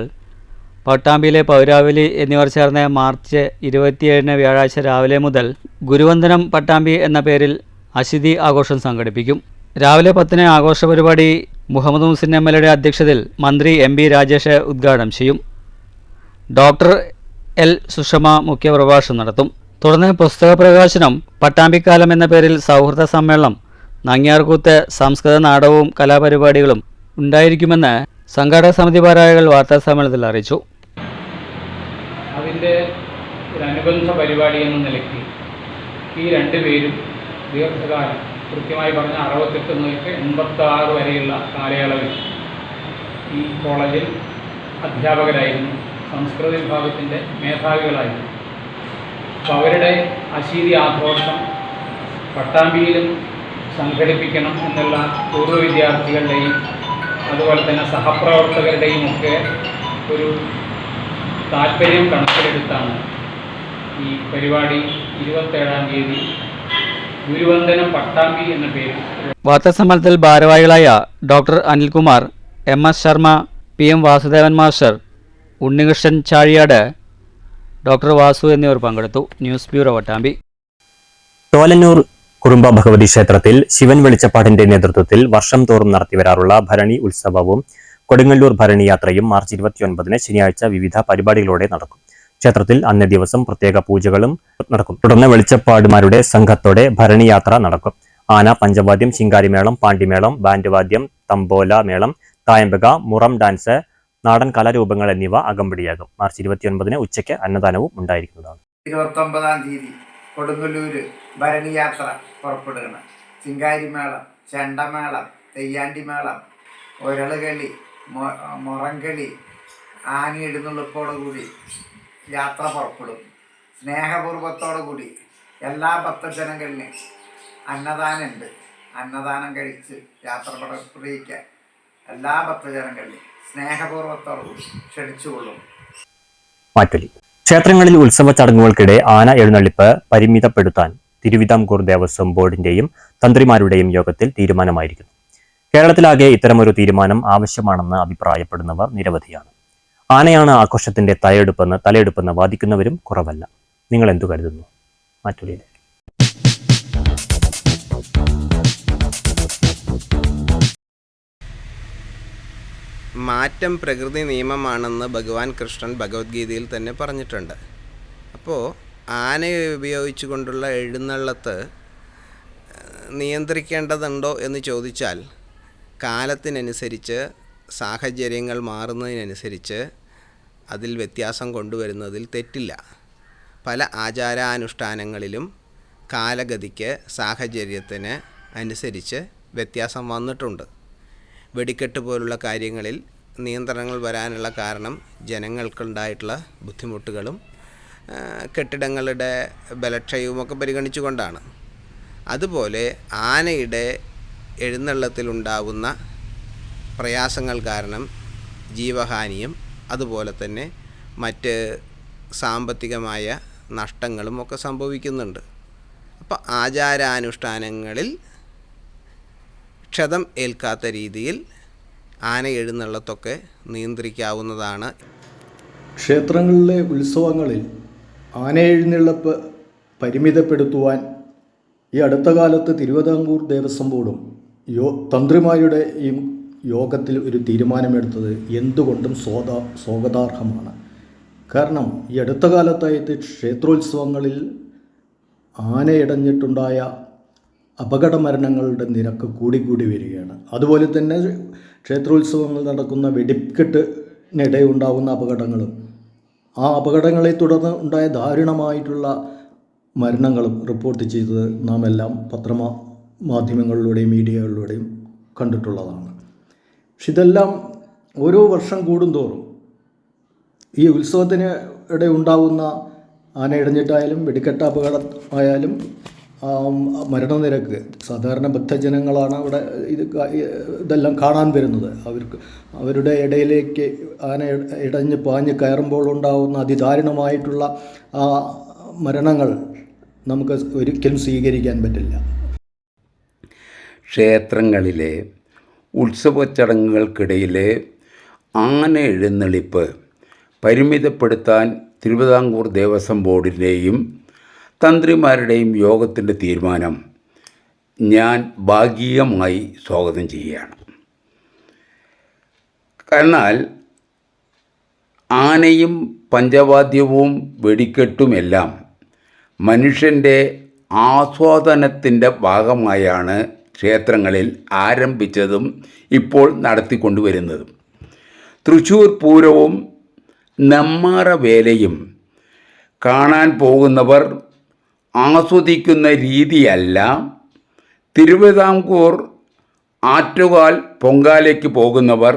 പട്ടാമ്പിയിലെ പൗരാവലി എന്നിവർ ചേർന്ന് മാർച്ച് 27 വ്യാഴാഴ്ച രാവിലെ മുതൽ ഗുരുവന്ദനം പട്ടാമ്പി എന്ന പേരിൽ അശീതി ആഘോഷം സംഘടിപ്പിക്കും. രാവിലെ 10-ന് ആഘോഷ പരിപാടി മുഹമ്മദ് മുഹസിൻ MLA അധ്യക്ഷതയിൽ മന്ത്രി MP രാജേഷ് ഉദ്ഘാടനം ചെയ്യും. ഡോക്ടർ L സുഷമ മുഖ്യപ്രഭാഷണം നടത്തും. തുടർന്ന് പുസ്തക പ്രകാശനം, പട്ടാമ്പിക്കാലം എന്ന പേരിൽ സൗഹൃദ സമ്മേളനം, നങ്ങ്യാർകൂത്ത്, സംസ്കൃത നാടകവും കലാപരിപാടികളും ഉണ്ടായിരിക്കുമെന്ന് സംഘാടക സമിതി ഭാരവാഹികൾ വാർത്താസമ്മേളനത്തിൽ അറിയിച്ചു. അതിൻ്റെ ഒരു അനുബന്ധ പരിപാടി എന്ന നിലയ്ക്ക് ഈ രണ്ടുപേരും ദീർഘകാലം, കൃത്യമായി പറഞ്ഞ 68 മുതൽ 86 വരെയുള്ള കാലയളവിൽ ഈ കോളേജിൽ അധ്യാപകരായിരുന്നു, സംസ്കൃത വിഭാഗത്തിൻ്റെ മേധാവികളായിരുന്നു. അപ്പോൾ അവരുടെ അശീതി ആഘോഷം പട്ടാമ്പിയിലും സംഘടിപ്പിക്കണം എന്നുള്ള പൂർവ്വ വിദ്യാർത്ഥികളുടെയും അതുപോലെ തന്നെ സഹപ്രവർത്തകരുടെയും ഒക്കെ ഒരു താല്പര്യം കണക്കിലെടുത്താണ് ഈ പരിപാടി 27-ാം തീയതി ഗുരുവന്ദനം പട്ടാമ്പി എന്ന പേരിൽ വാർത്താസമ്മേളനത്തിൽ ഭാരവാഹികളായ doctor Anilkumar, MS Sharma, PM Vasudevan master, Unnikrishnan Chazhiyad, doctor Vasu എന്നിവർ പങ്കെടുത്തു. News bureau Pattambi. തോലന്നൂർ കുറുമ്പ ഭഗവതി ക്ഷേത്രത്തിൽ ശിവൻ വെളിച്ചപ്പാടിന്റെ നേതൃത്വത്തിൽ വർഷം തോറും നടത്തിവരാറുള്ള ഭരണി ഉത്സവവും കൊടുങ്ങല്ലൂർ ഭരണി യാത്രയും മാർച്ച് 29-ന് ശനിയാഴ്ച വിവിധ പരിപാടികളോടെ നടക്കും. ക്ഷേത്രത്തിൽ അന്നേ ദിവസം പ്രത്യേക പൂജകളും നടക്കും. തുടർന്ന് വെളിച്ചപ്പാടുമാരുടെ സംഘത്തോടെ ഭരണി യാത്ര നടക്കും. ആന, പഞ്ചവാദ്യം, ശിങ്കാരിമേളം, പാണ്ടിമേളം, ബാൻഡ് വാദ്യം, തമ്പോല മേളം, തായമ്പക, മുറം ഡാൻസ്, നാടൻ കലാരൂപങ്ങൾ എന്നിവ അകമ്പടിയാകും. മാർച്ച് 29-ന് ഉച്ചയ്ക്ക് അന്നദാനവും ഉണ്ടായിരിക്കുന്നതാണ്. 29-ാം തീയതി കൊടുങ്ങല്ലൂര് ഭരണി യാത്ര പുറപ്പെടുകയാണ്. ശിങ്കാരിമേളം, ചെണ്ടമേളം, തെയ്യാണ്ടിമേളം, ഒരളുകളി, മുറംകളി, ആനയെഴുന്നള്ളിപ്പോടുകൂടി യാത്ര പുറപ്പെടും. സ്നേഹപൂർവത്തോടുകൂടി എല്ലാ ഭക്തജനങ്ങളിലും അന്നദാനമുണ്ട്. അന്നദാനം കഴിച്ച് യാത്ര പുറപ്പെടുവിക്കാൻ എല്ലാ ഭക്തജനങ്ങളിലും സ്നേഹപൂർവത്തോടുകൂടി ക്ഷണിച്ചുകൊള്ളും. മാറ്റൊലി. ക്ഷേത്രങ്ങളിൽ ഉത്സവ ചടങ്ങുകൾക്കിടെ ആന എഴുന്നള്ളിപ്പ് പരിമിതപ്പെടുത്താൻ തിരുവിതാംകൂർ ദേവസ്വം ബോർഡിന്റെയും തന്ത്രിമാരുടെയും യോഗത്തിൽ തീരുമാനമായിരിക്കുന്നു. കേരളത്തിലാകെ ഇത്തരമൊരു തീരുമാനം ആവശ്യമാണെന്ന് അഭിപ്രായപ്പെടുന്നവർ നിരവധിയാണ്. ആനയാണ് ആഘോഷത്തിന്റെ തലയെടുപ്പെന്ന് വാദിക്കുന്നവരും കുറവല്ല. നിങ്ങൾ എന്തു കരുതുന്നു? മാറ്റൊലിയിലേക്ക്. മാറ്റം പ്രകൃതി നിയമമാണെന്ന് ഭഗവാൻ കൃഷ്ണൻ ഭഗവത്ഗീതയിൽ തന്നെ പറഞ്ഞിട്ടുണ്ട്. അപ്പോൾ ആനയെ ഉപയോഗിച്ചുകൊണ്ടുള്ള എഴുന്നള്ളത്ത് നിയന്ത്രിക്കേണ്ടതുണ്ടോ എന്ന് ചോദിച്ചാൽ കാലത്തിനനുസരിച്ച് സാഹചര്യങ്ങൾ മാറുന്നതിനനുസരിച്ച് അതിൽ വ്യത്യാസം കൊണ്ടുവരുന്നതിൽ തെറ്റില്ല. പല ആചാരാനുഷ്ഠാനങ്ങളിലും കാലഗതിക്ക് സാഹചര്യത്തിന് അനുസരിച്ച് വ്യത്യാസം വന്നിട്ടുണ്ട്. വെടിക്കെട്ട് പോലുള്ള കാര്യങ്ങളിൽ നിയന്ത്രണങ്ങൾ വരാനുള്ള കാരണം ജനങ്ങൾക്കുണ്ടായിട്ടുള്ള ബുദ്ധിമുട്ടുകളും കെട്ടിടങ്ങളുടെ ബലക്ഷയവുമൊക്കെ പരിഗണിച്ചുകൊണ്ടാണ്. അതുപോലെ ആനയുടെ എഴുന്നള്ളത്തിലുണ്ടാവുന്ന പ്രയാസങ്ങൾ കാരണം ജീവഹാനിയും അതുപോലെ തന്നെ മറ്റ് സാമ്പത്തികമായ നഷ്ടങ്ങളും ഒക്കെ സംഭവിക്കുന്നുണ്ട്. അപ്പോൾ ആചാരാനുഷ്ഠാനങ്ങളിൽ ക്ഷതം ഏൽക്കാത്ത രീതിയിൽ ആന എഴുന്നള്ളത്തൊക്കെ നിയന്ത്രിക്കാവുന്നതാണ്. ക്ഷേത്രങ്ങളിലെ ഉത്സവങ്ങളിൽ ആന എഴുന്നള്ളപ്പ് പരിമിതപ്പെടുത്തുവാൻ ഈ അടുത്ത കാലത്ത് തിരുവിതാംകൂർ ദേവസ്വം ബോർഡും തന്ത്രിമാരുടെ ഈ യോഗത്തിൽ ഒരു തീരുമാനമെടുത്തത് എന്തുകൊണ്ടും സ്വാഗതാർഹമാണ്. കാരണം ഈ അടുത്ത കാലത്തായിട്ട് ക്ഷേത്രോത്സവങ്ങളിൽ ആനയിടഞ്ഞിട്ടുണ്ടായ അപകട മരണങ്ങളുടെ നിരക്ക് കൂടിക്കൂടി വരികയാണ്. അതുപോലെ തന്നെ ക്ഷേത്രോത്സവങ്ങൾ നടക്കുന്ന വെടിക്കെട്ടിനിടെ ഉണ്ടാകുന്ന അപകടങ്ങളും ആ അപകടങ്ങളെ തുടർന്ന് ഉണ്ടായ ദാരുണമായിട്ടുള്ള മരണങ്ങളും റിപ്പോർട്ട് ചെയ്തത് നാം എല്ലാം പത്രമാധ്യമങ്ങളിലൂടെയും മീഡിയകളിലൂടെയും കണ്ടിട്ടുള്ളതാണ്. പക്ഷെ ഇതെല്ലാം ഓരോ വർഷം കൂടുന്തോറും ഈ ഉത്സവത്തിന് ഇടെ ഉണ്ടാകുന്ന ആനയിടഞ്ഞിട്ടായാലും വെടിക്കെട്ട് അപകടമായാലും മരണനിരക്ക് സാധാരണ ഭക്തജനങ്ങളാണ് അവിടെ ഇതെല്ലാം കാണാൻ വരുന്നത്. അവരുടെ ഇടയിലേക്ക് ആന ഇടഞ്ഞ് പാഞ്ഞ് കയറുമ്പോൾ ഉണ്ടാകുന്ന അതിദാരുണമായിട്ടുള്ള ആ മരണങ്ങൾ നമുക്ക് ഒരിക്കലും സ്വീകരിക്കാൻ പറ്റില്ല. ക്ഷേത്രങ്ങളിലെ ഉത്സവ ചടങ്ങുകൾക്കിടയിലെ ആന എഴുന്നള്ളിപ്പ് പരിമിതപ്പെടുത്താൻ തിരുവിതാംകൂർ ദേവസ്വം ബോർഡിൻ്റെയും തന്ത്രിമാരുടെയും യോഗത്തിൻ്റെ തീരുമാനം ഞാൻ ഭാഗികമായി സ്വാഗതം ചെയ്യുകയാണ്. എന്നാൽ ആനയും പഞ്ചവാദ്യവും വെടിക്കെട്ടുമെല്ലാം മനുഷ്യൻ്റെ ആസ്വാദനത്തിൻ്റെ ഭാഗമായാണ് ക്ഷേത്രങ്ങളിൽ ആരംഭിച്ചതും ഇപ്പോൾ നടത്തിക്കൊണ്ടുവരുന്നതും. തൃശ്ശൂർ പൂരവും നെമ്മാറ വേലയും കാണാൻ പോകുന്നവർ ആസ്വദിക്കുന്ന രീതിയല്ല തിരുവിതാംകൂർ ആറ്റുകാൽ പൊങ്കാലയ്ക്ക് പോകുന്നവർ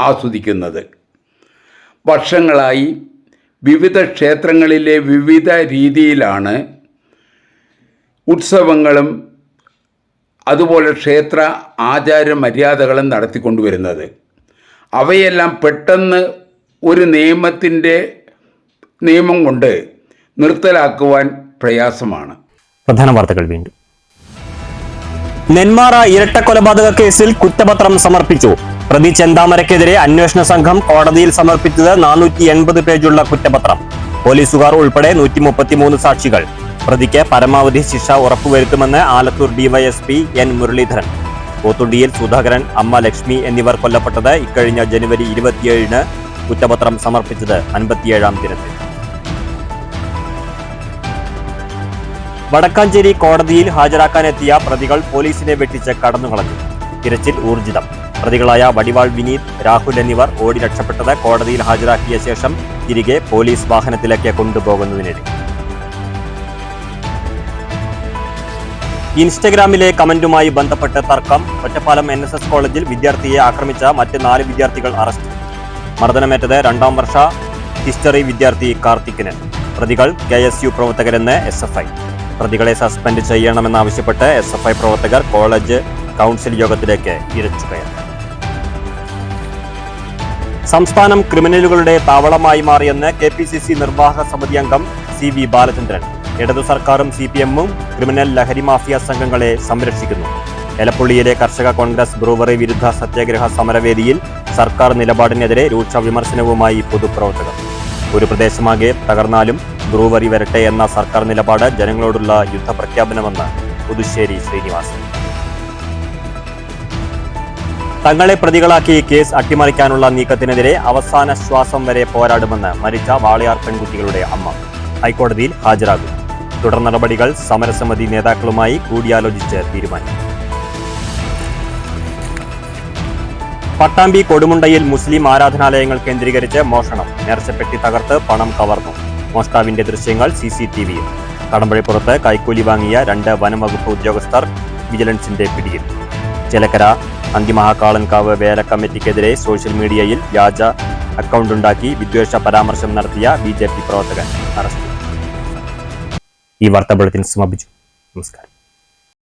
ആസ്വദിക്കുന്നത്. വർഷങ്ങളായി വിവിധ ക്ഷേത്രങ്ങളിലെ വിവിധ രീതിയിലാണ് ഉത്സവങ്ങളും അതുപോലെ ക്ഷേത്ര ആചാര മര്യാദകളും നടത്തിക്കൊണ്ടുവരുന്നത്. അവയെല്ലാം പെട്ടെന്ന് ഒരു നിയമം കൊണ്ട് നിർത്തലാക്കുവാൻ പ്രയാസമാണ്. പ്രധാന വാർത്തകൾ വീണ്ടും. നെന്മാറ ഇരട്ടക്കൊലപാതക കേസിൽ കുറ്റപത്രം സമർപ്പിച്ചു. പ്രതി ചെന്താമരക്കെതിരെ അന്വേഷണ സംഘം കോടതിയിൽ സമർപ്പിച്ചത് 480 പേജുള്ള കുറ്റപത്രം. പോലീസുകാർ ഉൾപ്പെടെ 133 സാക്ഷികൾ. പ്രതിക്ക് പരമാവധി ശിക്ഷ ഉറപ്പുവരുത്തുമെന്ന് ആലത്തൂർ ഡിവൈഎസ്പി എൻ മുരളീധരൻ. പോത്തുണ്ടിയിൽ സുധാകരൻ, അമ്മ ലക്ഷ്മി എന്നിവർ കൊല്ലപ്പെട്ടത് ഇക്കഴിഞ്ഞ ജനുവരി 27-ന്. കുറ്റപത്രം സമർപ്പിച്ചത് 57-ാം ദിനത്തിൽ. വടക്കാഞ്ചേരി കോടതിയിൽ ഹാജരാക്കാനെത്തിയ പ്രതികൾ പോലീസിനെ വെട്ടിച്ച് കടന്നുകളഞ്ഞു. തിരച്ചിൽ ഊർജിതം. പ്രതികളായ വടിവാൾ വിനീത്, രാഹുൽ എന്നിവർ ഓടി രക്ഷപ്പെട്ടത് കോടതിയിൽ ഹാജരാക്കിയ ശേഷം തിരികെ പോലീസ് വാഹനത്തിലേക്ക് കൊണ്ടുപോകുന്നതിനിടെ. ഇൻസ്റ്റഗ്രാമിലെ കമന്റുമായി ബന്ധപ്പെട്ട് തർക്കം. ഒറ്റപ്പാലം NSS കോളേജിൽ വിദ്യാർത്ഥിയെ ആക്രമിച്ച മറ്റ് 4 വിദ്യാർത്ഥികൾ അറസ്റ്റ്. മർദ്ദനമേറ്റത് 2ാം വർഷ ഹിസ്റ്ററി വിദ്യാർത്ഥി കാർത്തിക്കിന്. പ്രതികൾ KSU പ്രവർത്തകരെന്ന് SFI. പ്രതികളെ സസ്പെൻഡ് ചെയ്യണമെന്നാവശ്യപ്പെട്ട് SFI പ്രവർത്തകർ കോളേജ് കൗൺസിൽ യോഗത്തിലേക്ക് ഇരച്ചുകയറി. സംസ്ഥാനം ക്രിമിനലുകളുടെ താവളമായി മാറിയെന്ന് KPCC നിർവാഹക സമിതി അംഗം CV ബാലചന്ദ്രൻ. ഇടതു സർക്കാരും CPM-ഉം ക്രിമിനൽ ലഹരി മാഫിയ സംഘങ്ങളെ സംരക്ഷിക്കുന്നു. എലപ്പുള്ളിയിലെ കർഷക കോൺഗ്രസ് ബ്രൂവറി വിരുദ്ധ സത്യാഗ്രഹ സമരവേദിയിൽ സർക്കാർ നിലപാടിനെതിരെ രൂക്ഷ വിമർശനവുമായി പൊതുപ്രവർത്തകർ. ഒരു പ്രദേശമാകെ തകർന്നാലും ബ്രൂവറി വരട്ടെ എന്ന സർക്കാർ നിലപാട് ജനങ്ങളോടുള്ള യുദ്ധപ്രഖ്യാപനമെന്ന് പുതുശ്ശേരി ശ്രീനിവാസൻ. തങ്ങളെ പ്രതികളാക്കി കേസ് അട്ടിമറിക്കാനുള്ള നീക്കത്തിനെതിരെ അവസാന ശ്വാസം വരെ പോരാടുമെന്ന് മരിച്ച വാളയാർ പെൺകുട്ടികളുടെ അമ്മ. ഹൈക്കോടതിയിൽ ഹാജരാകും. തുടർ നടപടികൾ സമരസമിതി നേതാക്കളുമായി കൂടിയാലോചിച്ച് തീരുമാനിക്കും. പട്ടാമ്പി കൊടുമുണ്ടയിൽ മുസ്ലിം ആരാധനാലയങ്ങൾ കേന്ദ്രീകരിച്ച് മോഷണം. നേർച്ചപ്പെട്ടി തകർത്ത് പണം കവർന്നു. മോഷ്ടാവിന്റെ ദൃശ്യങ്ങൾ CCTV-യിൽ. കടമ്പഴിപ്പുറത്ത് കൈക്കൂലി വാങ്ങിയ 2 വനംവകുപ്പ് ഉദ്യോഗസ്ഥർ വിജിലൻസിന്റെ പിടിയിൽ. ചേലക്കര അന്തിമഹാകാളൻകാവ് വേല കമ്മിറ്റിക്കെതിരെ സോഷ്യൽ മീഡിയയിൽ വ്യാജ അക്കൗണ്ടുണ്ടാക്കി വിദ്വേഷ പരാമർശം നടത്തിയ BJP പ്രവർത്തകൻ അറസ്റ്റ്. ഈ വാർത്താ ബുള്ളറ്റിൻ സമാപിച്ചു. നമസ്കാരം.